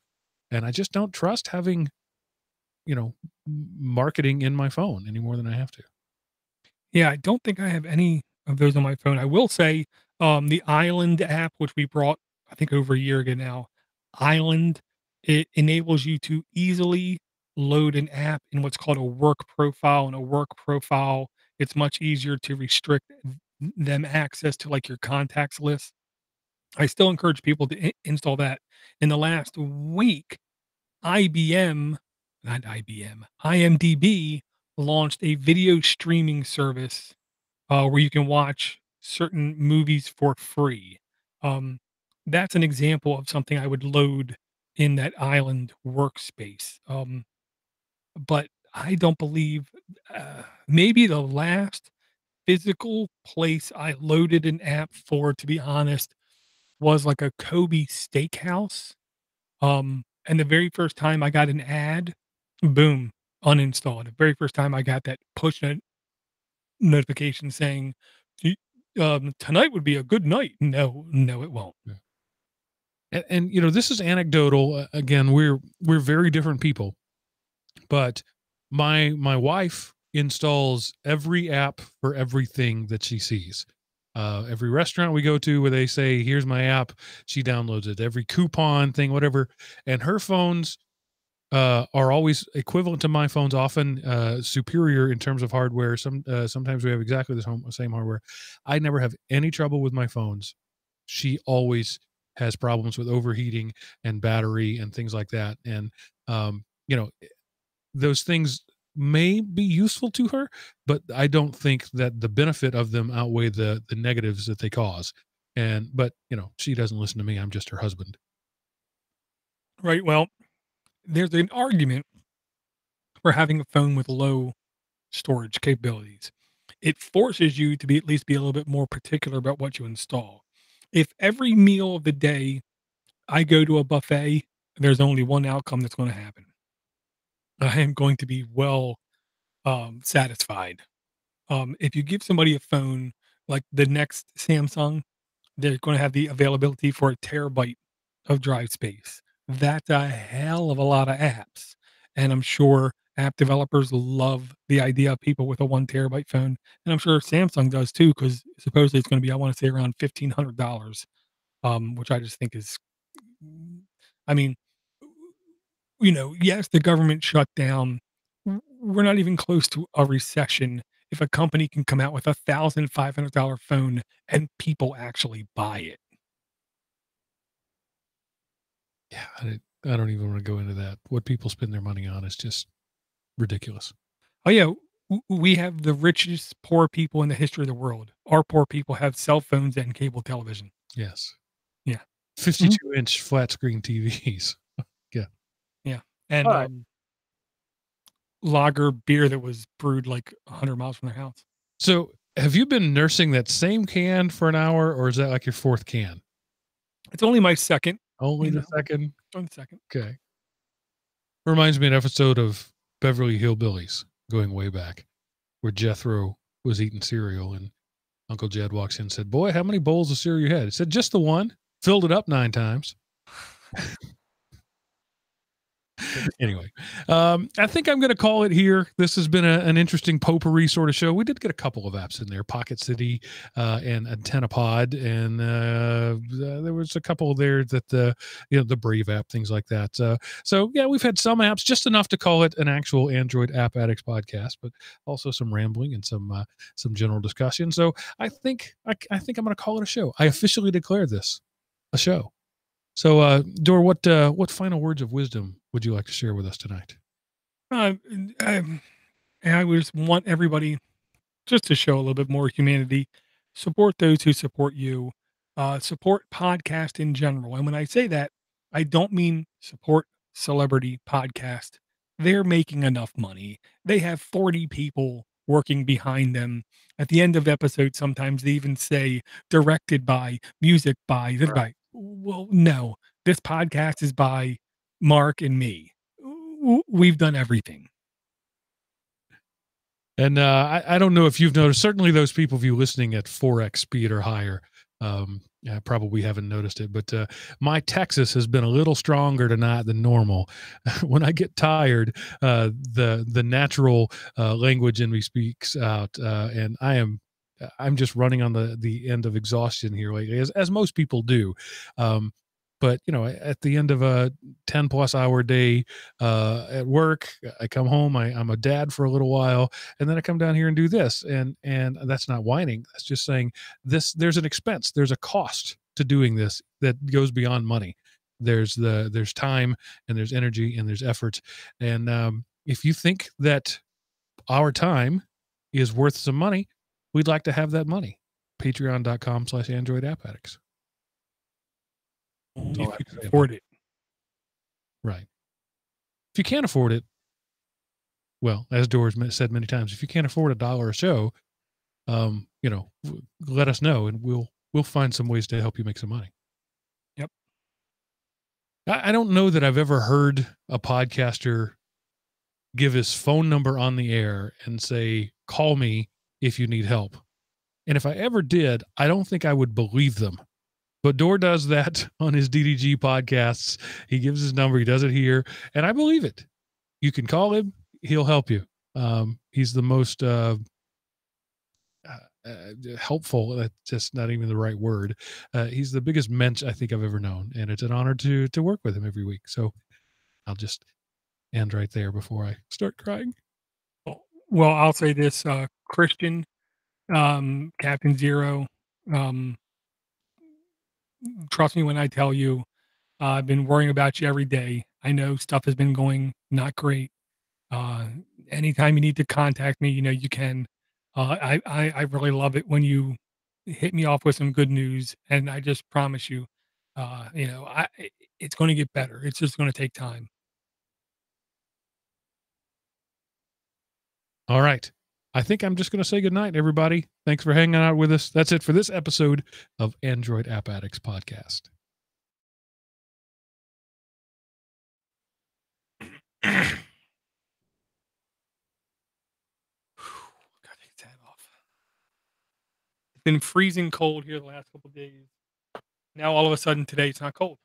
A: And I just don't trust having, you know, marketing in my phone any more than I have to.
B: Yeah, I don't think I have any of those on my phone. I will say, the Island app, which we brought, I think over a year ago now, Island, it enables you to easily load an app in what's called a work profile. And a work profile, it's much easier to restrict them access to like your contacts list. I still encourage people to install that. In the last week, IBM, not IBM, IMDb launched a video streaming service where you can watch certain movies for free. Um, that's an example of something I would load in that island workspace. But I don't believe, maybe the last physical place I loaded an app for, to be honest, was like a Kobe steakhouse. And the very first time I got an ad, boom, uninstalled. The very first time I got that push notification saying, tonight would be a good night. No, no, it won't.
A: Yeah. And you know, this is anecdotal. Again, we're very different people, but my wife installs every app for everything that she sees. Every restaurant we go to where they say, here's my app, she downloads it. Every coupon thing, whatever. And her phones are always equivalent to my phones, often superior in terms of hardware. Sometimes we have exactly the same hardware. I never have any trouble with my phones. She always has problems with overheating and battery and things like that. And you know, those things may be useful to her, but I don't think that the benefit of them outweigh the negatives that they cause. But you know, she doesn't listen to me. I'm just her husband.
B: Right. Well, there's an argument for having a phone with low storage capabilities. It forces you to be at least be a little bit more particular about what you install. If every meal of the day I go to a buffet, there's only one outcome that's going to happen. I am going to be well satisfied. If you give somebody a phone like the next Samsung, they're going to have the availability for a terabyte of drive space. That's a hell of a lot of apps. And I'm sure app developers love the idea of people with a 1 terabyte phone. And I'm sure Samsung does too, because supposedly it's going to be, I want to say, around $1,500, which I just think is, I mean, you know, yes, the government shut down. We're not even close to a recession. If a company can come out with $1,500 phone and people actually buy it.
A: Yeah, I don't even want to go into that. What people spend their money on is just ridiculous.
B: Oh yeah, we have the richest poor people in the history of the world. Our poor people have cell phones and cable television.
A: Yes.
B: Yeah.
A: 52-inch flat screen TVs. Yeah.
B: Yeah. And
A: All right.
B: lager beer that was brewed like 100 miles from their house.
A: So have you been nursing that same can for an hour, or is that like your fourth can?
B: It's only my second.
A: Only the second?
B: Only the second.
A: Okay. Reminds me of an episode of Beverly Hillbillies going way back where Jethro was eating cereal and Uncle Jed walks in and said, "Boy, how many bowls of cereal you had?" He said, "Just the one. Filled it up 9 times." Anyway, I think I'm going to call it here. This has been an interesting potpourri sort of show. We did get a couple of apps in there, Pocket City and AntennaPod, and there was a couple there that the Brave app, things like that. So yeah, we've had some apps, just enough to call it an actual Android App Addicts podcast, but also some rambling and some general discussion. So I think I'm going to call it a show. I officially declare this a show. So, Dor, what final words of wisdom would you like to share with us tonight?
B: I just want everybody just to show a little bit more humanity. Support those who support you. Support podcast in general. And when I say that, I don't mean support celebrity podcast. They're making enough money. They have 40 people working behind them. At the end of episodes, sometimes they even say directed by, music by, this by. Well, no, this podcast is by Mark and me. We've done everything.
A: And I don't know if you've noticed, certainly those people of you listening at 4x speed or higher, probably haven't noticed it, but my Texas has been a little stronger tonight than normal. When I get tired, the natural language in me speaks out, and I'm just running on the end of exhaustion here lately, as most people do. But at the end of a 10+ hour day at work, I come home, I'm a dad for a little while, and then I come down here and do this. And that's not whining. That's just saying there's an expense. There's a cost to doing this that goes beyond money. There's time, and there's energy, and there's effort. And if you think that our time is worth some money, we'd like to have that money. Patreon.com/Android App Addicts.
B: If you can afford it.
A: Right. If you can't afford it, well, as Doris said many times, if you can't afford $1 a show, let us know, and we'll find some ways to help you make some money.
B: Yep.
A: I don't know that I've ever heard a podcaster give his phone number on the air and say, "Call me if you need help." And if I ever did, I don't think I would believe them. But Dor does that on his DDG podcasts. He gives his number. He does it here. And I believe it. You can call him. He'll help you. He's the most helpful. That's just not even the right word. He's the biggest mensch I think I've ever known. And it's an honor to work with him every week. So I'll just end right there before I start crying.
B: Well, I'll say this, Christian, Captain Zero, trust me when I tell you, I've been worrying about you every day. I know stuff has been going not great. Anytime you need to contact me, you can. I really love it when you hit me off with some good news, and I just promise you, it's going to get better. It's just going to take time.
A: All right. I think I'm just going to say goodnight, everybody. Thanks for hanging out with us. That's it for this episode of Android App Addicts Podcast.
B: Gotta take that off. It's been freezing cold here the last couple of days. Now all of a sudden today it's not cold.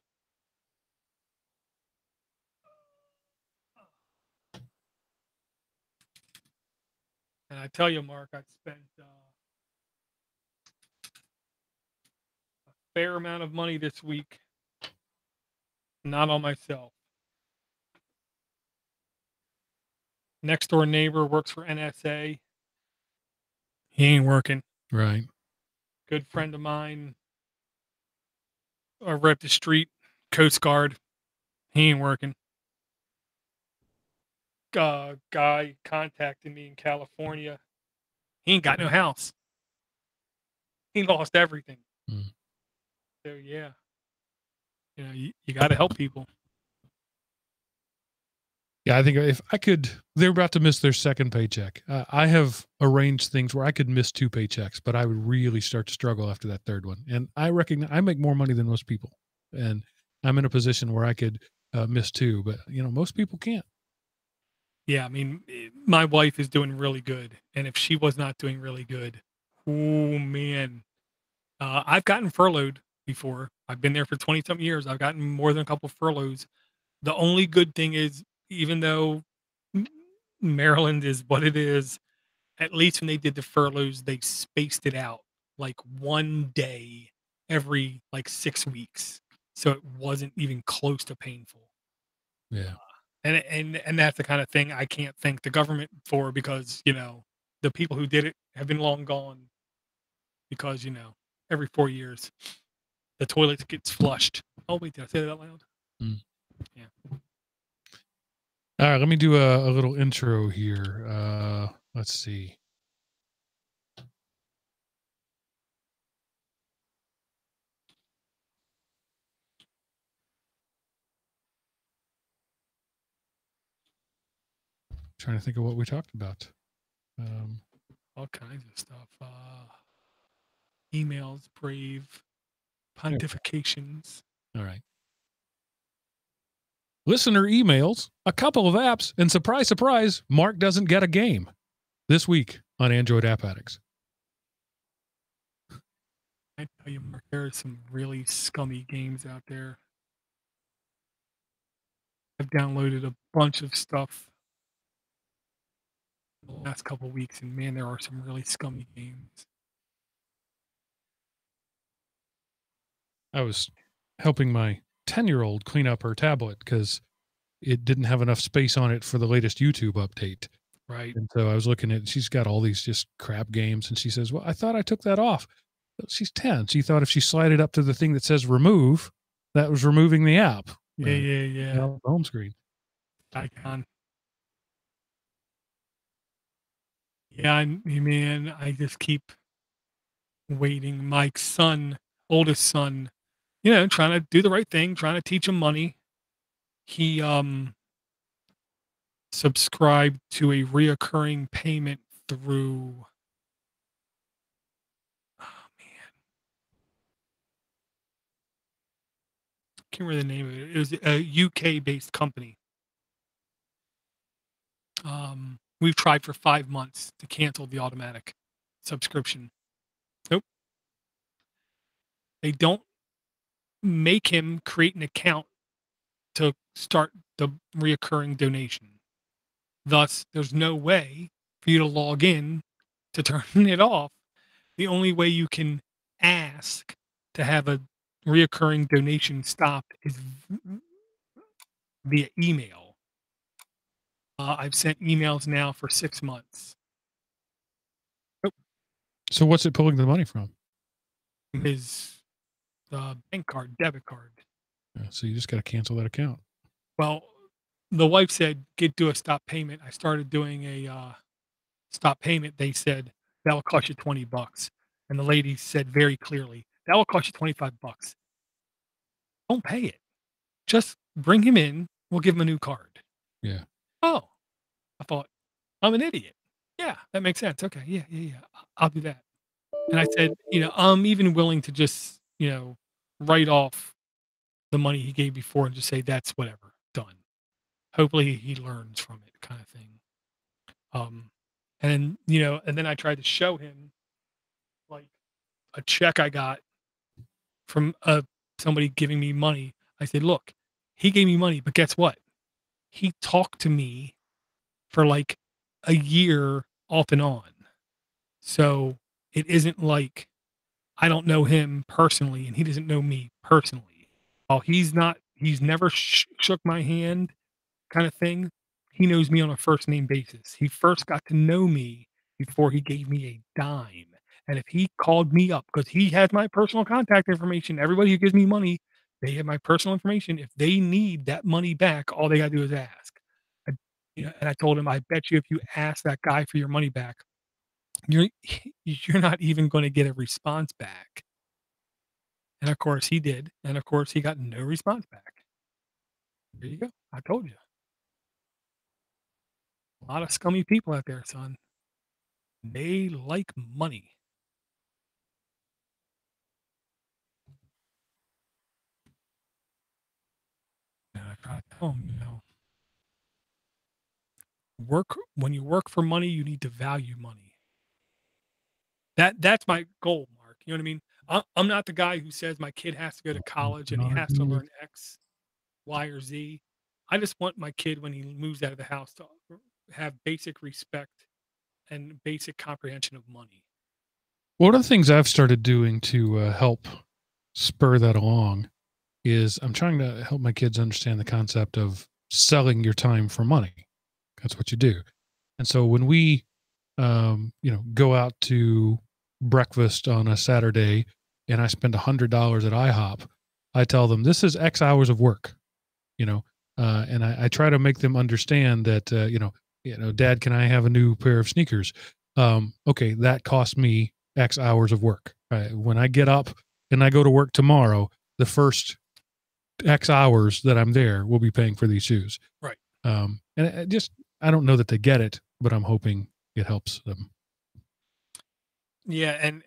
B: And I tell you, Mark, I've spent a fair amount of money this week, not on myself. Next door neighbor works for NSA. He ain't working.
A: Right.
B: Good friend of mine over at the street, Coast Guard. He ain't working. Guy contacted me in California. He ain't got no house. He lost everything. So yeah, you got to help people.
A: Yeah, I think if I could, they're about to miss their second paycheck. I have arranged things where I could miss 2 paychecks, but I would really start to struggle after that third one. And I recognize I make more money than most people, and I'm in a position where I could miss 2, but most people can't.
B: Yeah, I mean, my wife is doing really good, and if she was not doing really good, oh man, I've gotten furloughed before. I've been there for 20 something years. I've gotten more than a couple furloughs. The only good thing is, even though M- Maryland is what it is, at least when they did the furloughs, they spaced it out like 1 day every like 6 weeks, so it wasn't even close to painful.
A: Yeah.
B: And that's the kind of thing I can't thank the government for, because, the people who did it have been long gone, because, every 4 years, the toilet gets flushed. Oh, wait, did I say that out loud?
A: Mm.
B: Yeah.
A: All right, let me do a little intro here. Let's see. Trying to think of what we talked about.
B: All kinds of stuff. Emails, brave,
A: Yeah.
B: pontifications.
A: All right. Listener emails, a couple of apps, and surprise, surprise, Mark doesn't get a game this week on Android App Addicts.
B: I tell you, Mark, there are some really scummy games out there. I've downloaded a bunch of stuff the last couple weeks, and man, there are some really scummy games.
A: I was helping my 10-year-old clean up her tablet because it didn't have enough space on it for the latest YouTube update.
B: Right.
A: And so I was looking at, she's got all these just crap games. And she says, well, I thought I took that off. She's 10. She thought if she slided up to the thing that says remove, that was removing the app.
B: Yeah.
A: The home screen.
B: Icon. Yeah, man, I just keep waiting. My son, oldest son, trying to do the right thing, trying to teach him money. He subscribed to a reoccurring payment through, oh man, can't remember the name of it. It was a UK based company. We've tried for 5 months to cancel the automatic subscription. Nope. They don't make him create an account to start the reoccurring donation. Thus, there's no way for you to log in to turn it off. The only way you can ask to have a reoccurring donation stopped is via email. I've sent emails now for 6 months.
A: So what's it pulling the money from?
B: His bank card, debit card.
A: So you just got to cancel that account.
B: Well, the wife said, do a stop payment. I started doing a stop payment. They said, that'll cost you $20. And the lady said very clearly, that will cost you $25. Don't pay it. Just bring him in. We'll give him a new card.
A: Yeah.
B: Oh, I thought, I'm an idiot. Yeah, that makes sense. Okay. Yeah. I'll do that. And I said, I'm even willing to just, write off the money he gave before and just say, that's whatever, done. Hopefully he learns from it, kind of thing. And then I tried to show him like a check I got from somebody giving me money. I said, look, he gave me money, but guess what? He talked to me for like a year off and on. So it isn't like I don't know him personally and he doesn't know me personally. Oh, he's never shook my hand, kind of thing. He knows me on a first name basis. He first got to know me before he gave me a dime. And if he called me up, because he has my personal contact information, everybody who gives me money, they have my personal information. If they need that money back, all they got to do is ask. I, and I told him, I bet you if you ask that guy for your money back, you're you're not even going to get a response back. And of course he did. And of course he got no response back. There you go. I told you. A lot of scummy people out there, son. They like money. And I try to tell them, when you work for money, you need to value money. That's my goal, Mark. You know what I mean? I'm not the guy who says my kid has to go to college and he has to learn X, Y, or Z. I just want my kid when he moves out of the house to have basic respect and basic comprehension of money.
A: One of the things I've started doing to help spur that along is I'm trying to help my kids understand the concept of selling your time for money. That's what you do. And so when we, go out to breakfast on a Saturday and I spend $100 at IHOP, I tell them this is X hours of work, and I try to make them understand that, Dad, can I have a new pair of sneakers? Okay, that cost me X hours of work. When I get up and I go to work tomorrow, the first X hours that I'm there will be paying for these shoes.
B: Right.
A: And I don't know that they get it, but I'm hoping it helps them.
B: Yeah, and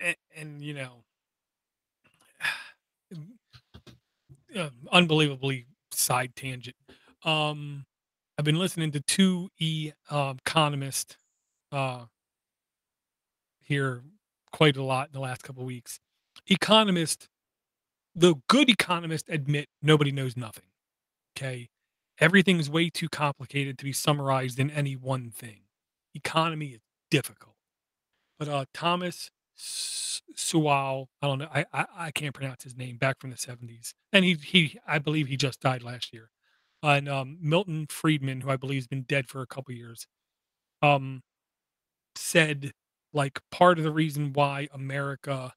B: unbelievably side tangent. I've been listening to two economists here quite a lot in the last couple of weeks. The good economists admit nobody knows nothing. Okay, everything is way too complicated to be summarized in any one thing. Economy is difficult. But Thomas Sowell, I don't know, I can't pronounce his name. Back from the 70s, and he I believe he just died last year. And Milton Friedman, who I believe has been dead for a couple years, um, said like part of the reason why America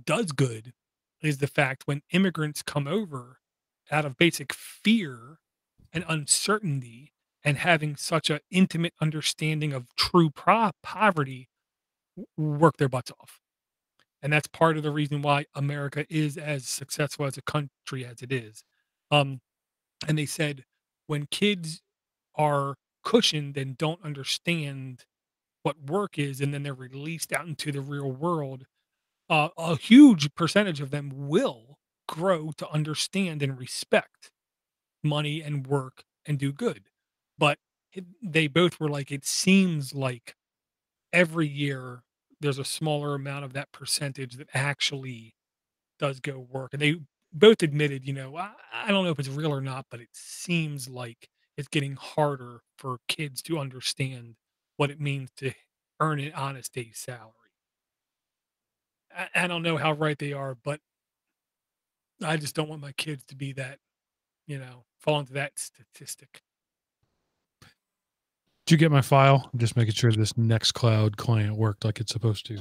B: does good is the fact when immigrants come over out of basic fear and uncertainty and having such an intimate understanding of true poverty, work their butts off. And that's part of the reason why America is as successful as a country as it is. Um, and they said when kids are cushioned and don't understand what work is, and then they're released out into the real world, a huge percentage of them will grow to understand and respect money and work and do good. But they both were like, it seems like every year there's a smaller amount of that percentage that actually does go work. And they both admitted, I don't know if it's real or not, but it seems like it's getting harder for kids to understand what it means to earn an honest day's salary. I don't know how right they are, but I just don't want my kids to be that, fall into that statistic.
A: Did you get my file? I'm just making sure this Nextcloud client worked like it's supposed to.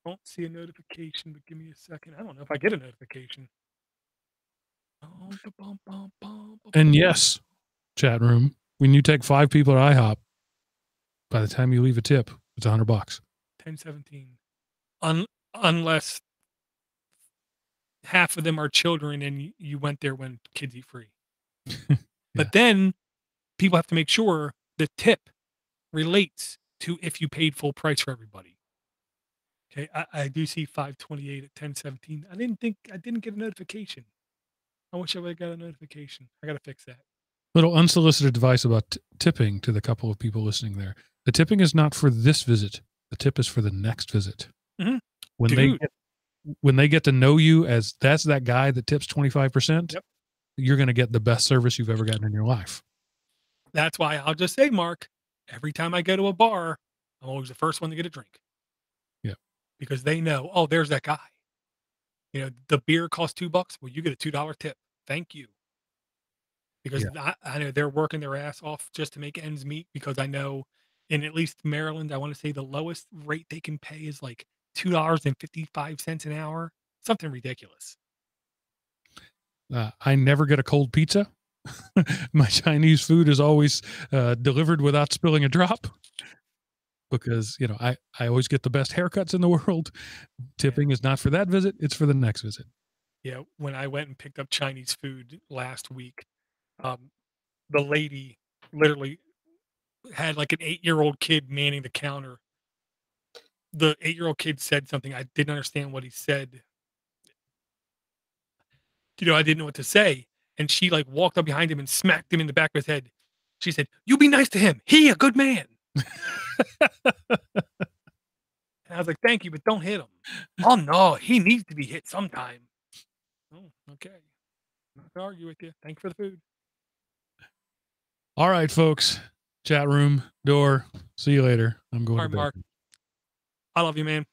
B: Don't see a notification, but give me a second. I don't know if I get a notification.
A: And yes, chat room, when you take 5 people at IHOP, by the time you leave a tip, it's $100.
B: 1017. Unless half of them are children and you went there when kids eat free.
A: Yeah.
B: But then people have to make sure the tip relates to if you paid full price for everybody. Okay, I do see 528 at 1017. I didn't get a notification. I wish I would have got a notification. I got to fix that.
A: Little unsolicited advice about tipping to the couple of people listening there. The tipping is not for this visit. The tip is for the next visit.
B: Mm-hmm.
A: When they get to know you as that's that guy that tips 25%,
B: yep,
A: you're going to get the best service you've ever gotten in your life.
B: That's why I'll just say, Mark, every time I go to a bar, I'm always the first one to get a drink.
A: Yeah.
B: Because they know, oh, there's that guy. The beer costs $2. Well, you get a $2 tip. Thank you. Because I know they're working their ass off just to make ends meet, because I know in at least Maryland, I want to say the lowest rate they can pay is like $2.55 an hour. Something ridiculous.
A: I never get a cold pizza. My Chinese food is always delivered without spilling a drop, because I always get the best haircuts in the world. Tipping is not for that visit, it's for the next visit.
B: Yeah, when I went and picked up Chinese food last week, the lady literally had like an 8-year-old kid manning the counter. The 8-year-old kid said something. I didn't understand what he said. I didn't know what to say. and she like walked up behind him and smacked him in the back of his head. She said, "You be nice to him. He a good man." And I was like, "Thank you, but don't hit him." "Oh no, he needs to be hit sometime." Oh, okay. Not gonna argue with you. Thanks for the food.
A: All right, folks. Chat room, door. See you later. I'm going
B: All
A: to
B: right,
A: bed.
B: Mark. I love you, man.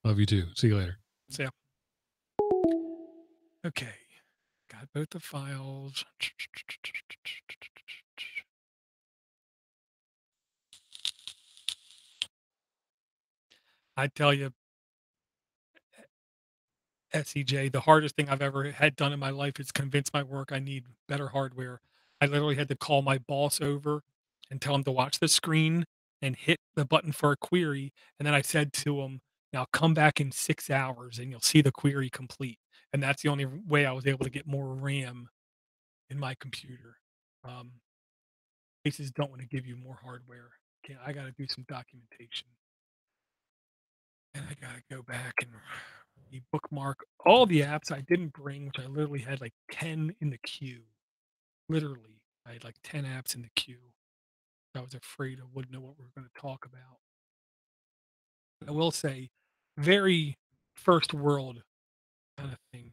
A: Love you too. See you later.
B: See ya. Okay. Got both the files. I tell you, SEJ, the hardest thing I've ever had done in my life is convince my work I need better hardware. I literally had to call my boss over and tell him to watch the screen and hit the button for a query. And then I said to him, "Now come back in 6 hours and you'll see the query complete." And that's the only way I was able to get more RAM in my computer. Places don't want to give you more hardware. Okay, I got to do some documentation. And I got to go back and bookmark all the apps I didn't bring, which I literally had like 10 in the queue. Literally, I had like 10 apps in the queue. I was afraid I wouldn't know what we were going to talk about. I will say, very first world kind of thing.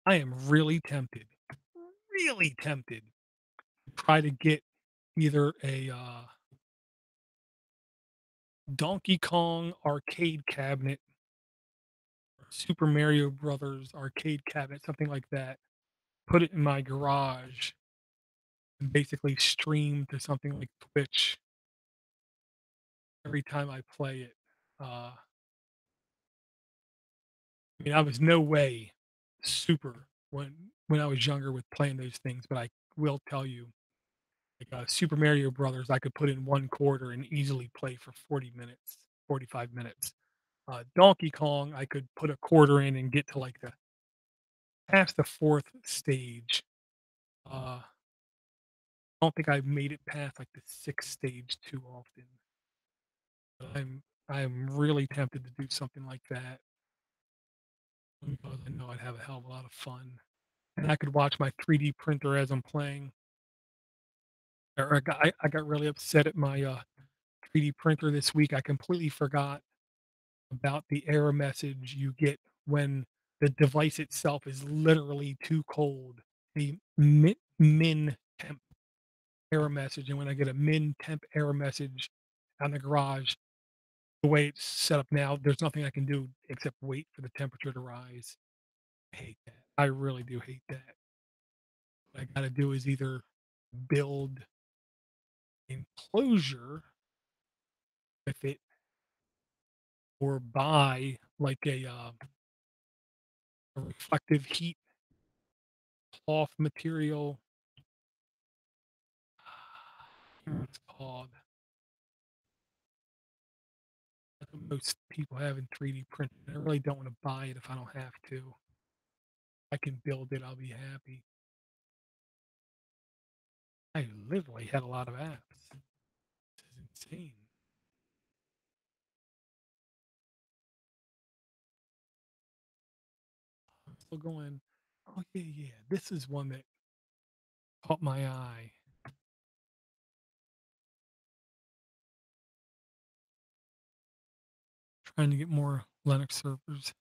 B: I am really tempted to try to get either a Donkey Kong arcade cabinet, Super Mario Brothers arcade cabinet, something like that. Put it in my garage and basically stream to something like Twitch every time I play it. I mean, I was no way super when I was younger with playing those things, but I will tell you, like Super Mario Brothers, I could put in 1 quarter and easily play for 40 minutes, 45 minutes. Donkey Kong, I could put a quarter in and get to like the past the fourth stage. I don't think I've made it past like the sixth stage too often. But I'm really tempted to do something like that because I know I'd have a hell of a lot of fun. And I could watch my 3D printer as I'm playing. Or I got really upset at my 3D printer this week. I completely forgot about the error message you get when the device itself is literally too cold. The min temp error message. And when I get a min temp error message on the garage, the way it's set up now, there's nothing I can do except wait for the temperature to rise. I hate that. I really do hate that. What I gotta do is either build enclosure with it or buy like a reflective heat cloth material. What it's called. What most people have in 3D printing. I really don't want to buy it if I don't have to. If I can build it, I'll be happy. I literally had a lot of apps. This is insane. I'm still going, oh yeah. This is one that caught my eye. Trying to get more Linux servers.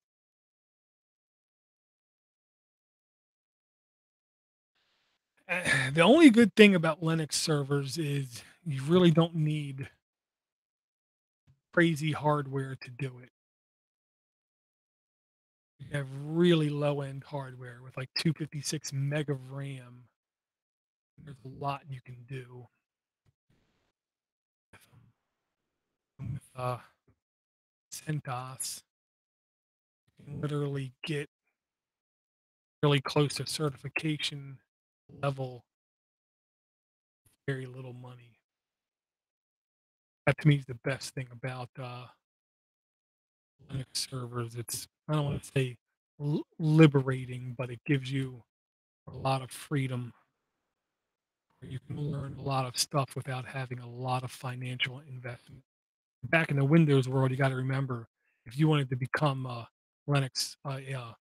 B: The only good thing about Linux servers is you really don't need crazy hardware to do it. You have really low end hardware with like 256 meg of RAM. There's a lot you can do with CentOS. You can literally get really close to certification level, very little money. That to me is the best thing about Linux servers. It's, I don't want to say liberating, but it gives you a lot of freedom where you can learn a lot of stuff without having a lot of financial investment. Back in the Windows world, you got to remember if you wanted to become a Linux,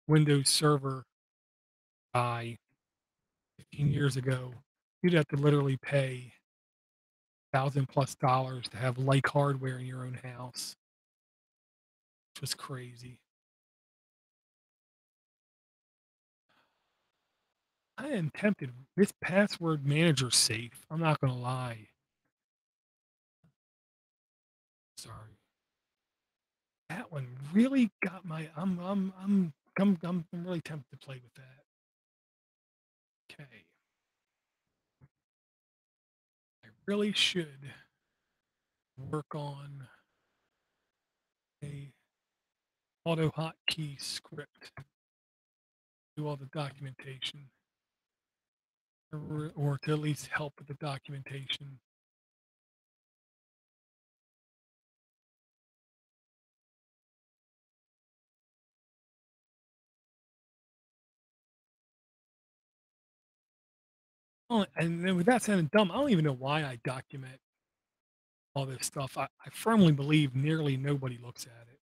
B: Windows server guy, 15 years ago, you'd have to literally pay $1,000+ to have like hardware in your own house, which was crazy. I am tempted. This password manager safe, I'm not gonna lie. Sorry. That one really got my I'm really tempted to play with that. Okay. I really should work on a auto hotkey script, do all the documentation, or to at least help with the documentation. Oh, and then with that sounding dumb, I don't even know why I document all this stuff. I firmly believe nearly nobody looks at it.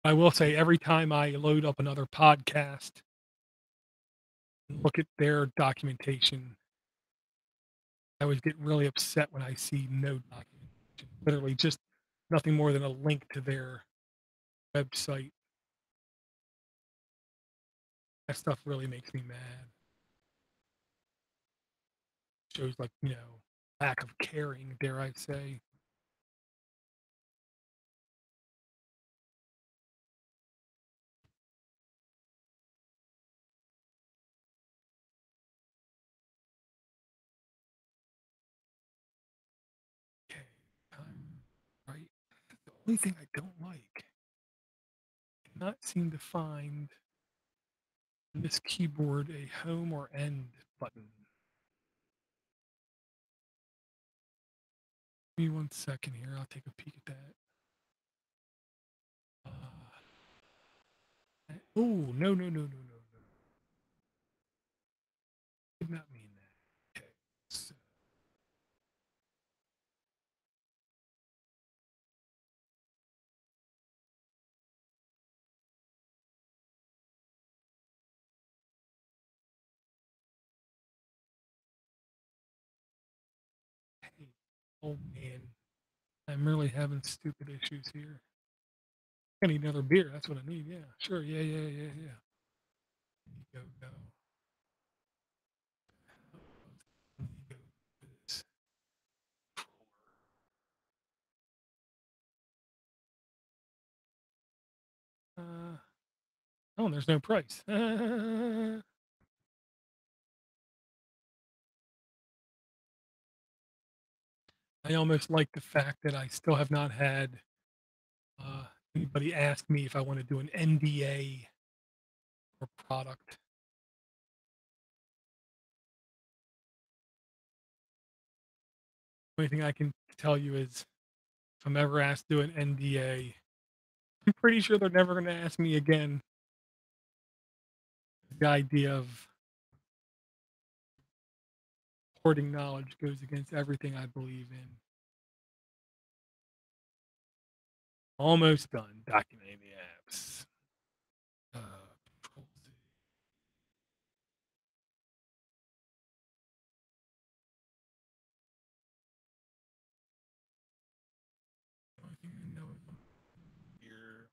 B: I will say every time I load up another podcast and look at their documentation, I always get really upset when I see no documentation. Literally just nothing more than a link to their website. That stuff really makes me mad. Shows like, lack of caring, dare I say. Okay, right. The only thing I don't like, cannot seem to find on this keyboard a home or end button. Give me 1 second here. I'll take a peek at that. Oh, no, no, no, no, no, no. Did not mean that. Okay. So, hey, oh man, I'm really having stupid issues here. I need another beer. That's what I need. Yeah, sure. Yeah, yeah, yeah, yeah. Go, go. Go to this. Oh, there's no price. I almost like the fact that I still have not had uh, anybody ask me if I want to do an NDA or product. Only thing I can tell you is if I'm ever asked to do an NDA, I'm pretty sure they're never going to ask me again. The idea of hoarding knowledge goes against everything I believe in. Almost done documenting the apps. Control-Z. Only thing I know here.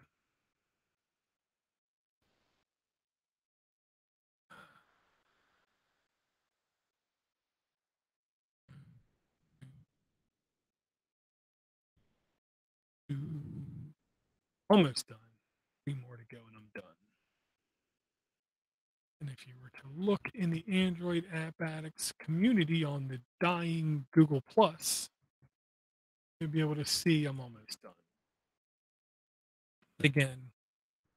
B: Almost done. 3 more to go and I'm done. And if you were to look in the Android App Addicts community on the dying Google Plus, you'll be able to see I'm almost done. But again,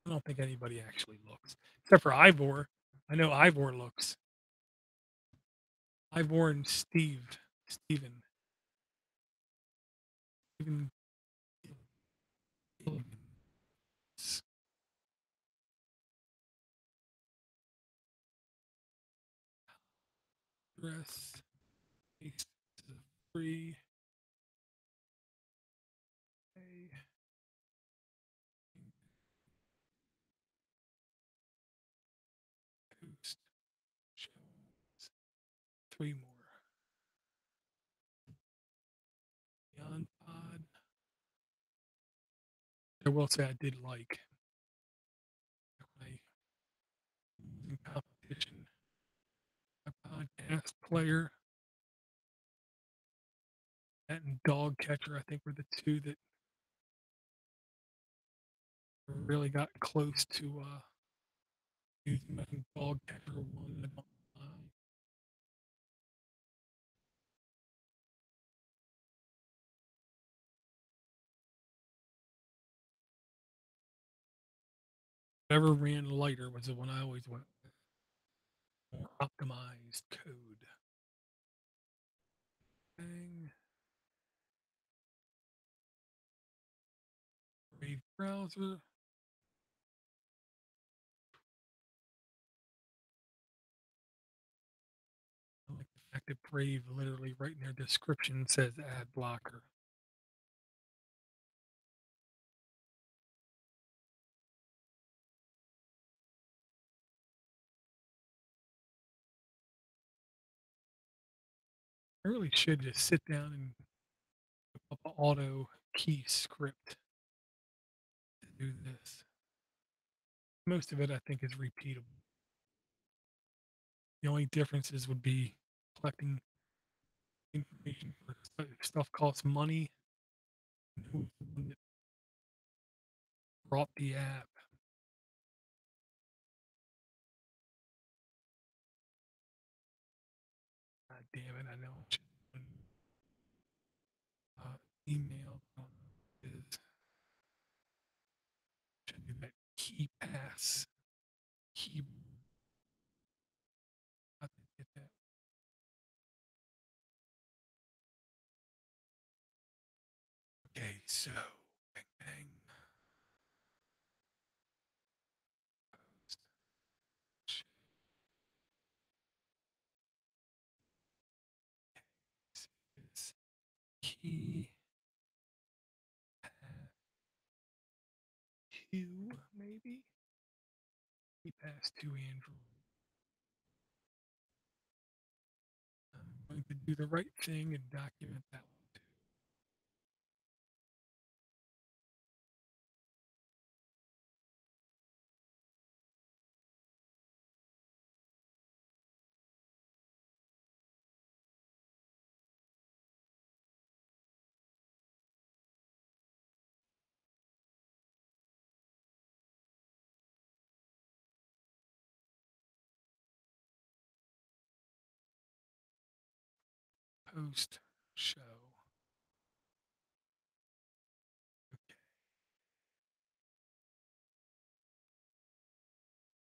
B: I don't think anybody actually looks, except for Ivor. I know Ivor looks. Ivor and Steven. Steven. Dress. Free. Post. 3 more. BeyondPod. I will say I did like my in competition. A podcast player. That and Dog Catcher, I think, were the two that really got close to using. I think Dog Catcher won. I don't lie. Whatever ran lighter was the one I always went with. More optimized code. Bang. Brave browser. I like the fact that Brave literally right in their description says AdBlocker. I really should just sit down and whip up an auto key script to do this. Most of it, I think, is repeatable. The only differences would be collecting information for stuff costs money. And who's the one that brought the app? God damn it! I know. Email is should do that KeyPass. Key. I think get that. Okay, so bang bang. It's key two maybe. KeyPass to Android. I'm going to do the right thing and document that one too. Post show. Okay.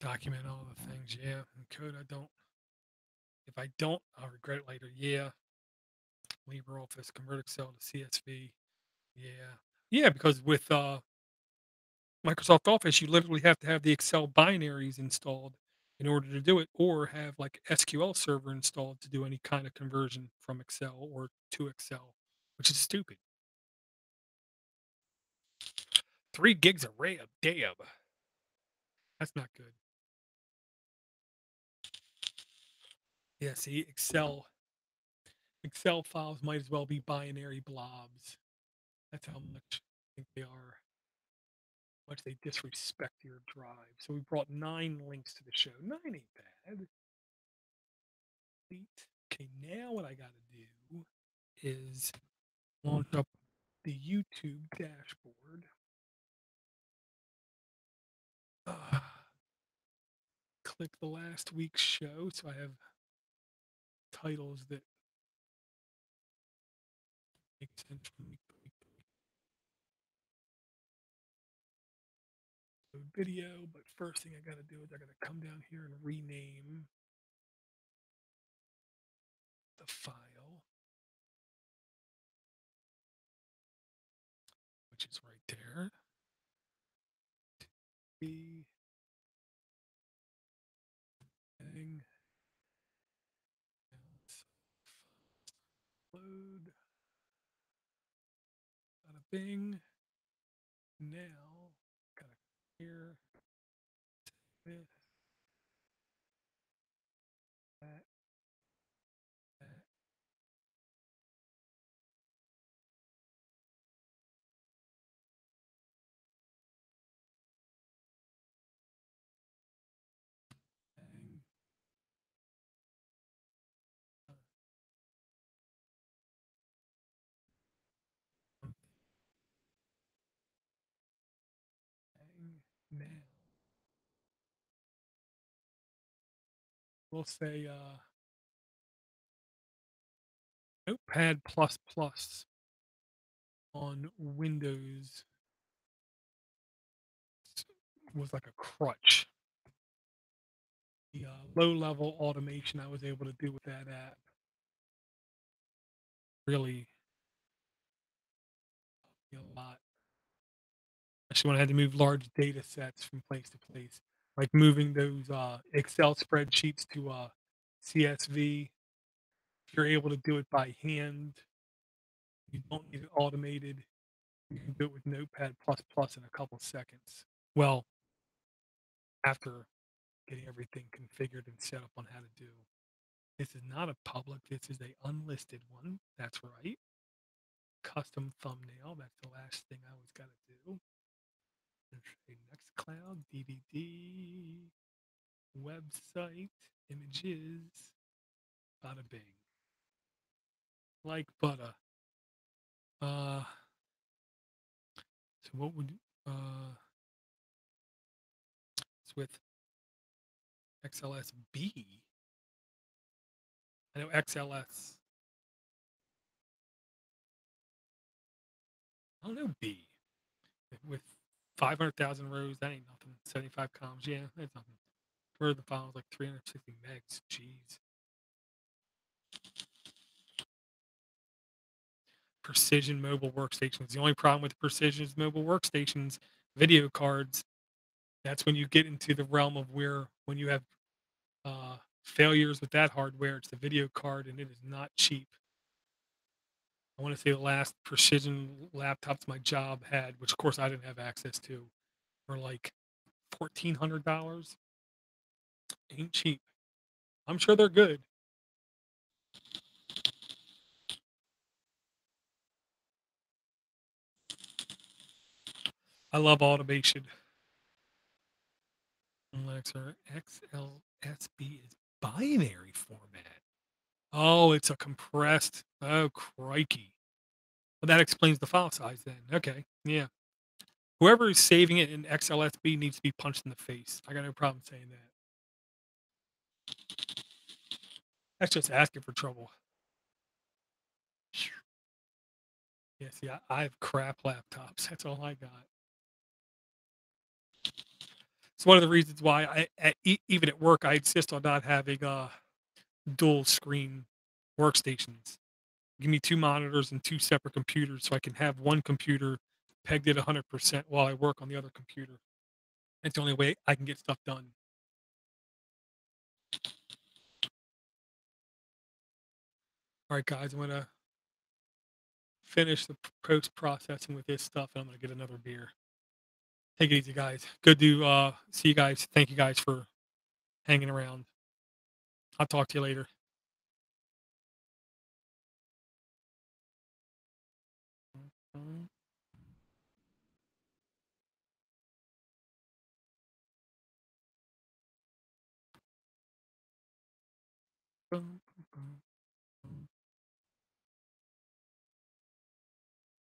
B: Document all the things. Yeah. And code I don't. If I don't, I'll regret it later. Yeah. LibreOffice, convert Excel to CSV. Yeah. Yeah, because with Microsoft Office, you literally have to have the Excel binaries installed in order to do it, or have like SQL server installed to do any kind of conversion from Excel or to Excel, which is stupid. 3 gigs of RAM, damn. That's not good. Yeah, see, Excel files might as well be binary blobs. That's how much I think they are. Much they disrespect your drive. So we brought 9 links to the show. 9 ain't bad. Okay, now what I gotta do is launch up the YouTube dashboard. Click the last week's show so I have titles that make sense from week to week. So video, but first thing I gotta do is I gotta come down here and rename the file, which is right there. Thing. Load. Bada bing. Now, gotta here. This. That. now. We'll say Notepad plus plus on Windows was like a crutch. The low-level automation I was able to do with that app really helped me a lot. Especially when I had to move large data sets from place to place, like moving those Excel spreadsheets to CSV. If you're able to do it by hand, you don't need it automated. You can do it with Notepad plus plus in a couple seconds. Well, after getting everything configured and set up on how to do. This is not a public, this is a unlisted one. That's right. Custom thumbnail. That's the last thing I was got to do. Nextcloud, DVD, website, images, bada bing. Like butter. So what would it's with XLSB. I know XLS. I don't know B. With 500,000 rows, that ain't nothing. 75 columns, yeah, that's nothing. For the file is like 360 megs. Jeez. Precision mobile workstations. The only problem with Precision mobile workstations, video cards, that's when you get into the realm of where when you have failures with that hardware, it's the video card and it is not cheap. I want to say the last Precision laptops my job had, which of course I didn't have access to, were like $1,400. Ain't cheap. I'm sure they're good. I love automation. Alexa, XLSB is binary format. Oh, it's a compressed. Oh, crikey. Well, that explains the file size then. Okay. Yeah. Whoever is saving it in XLSB needs to be punched in the face. I got no problem saying that. That's just asking for trouble. Yeah, see, I have crap laptops. That's all I got. It's one of the reasons why even at work, I insist on not having dual screen workstations. Give me 2 monitors and 2 separate computers so I can have one computer pegged at 100% while I work on the other computer. It's the only way I can get stuff done. All right, guys, I'm gonna finish the post processing with this stuff, and I'm gonna get another beer. Take it easy, guys. Good to see you guys. Thank you guys for hanging around. I'll talk to you later. Boom.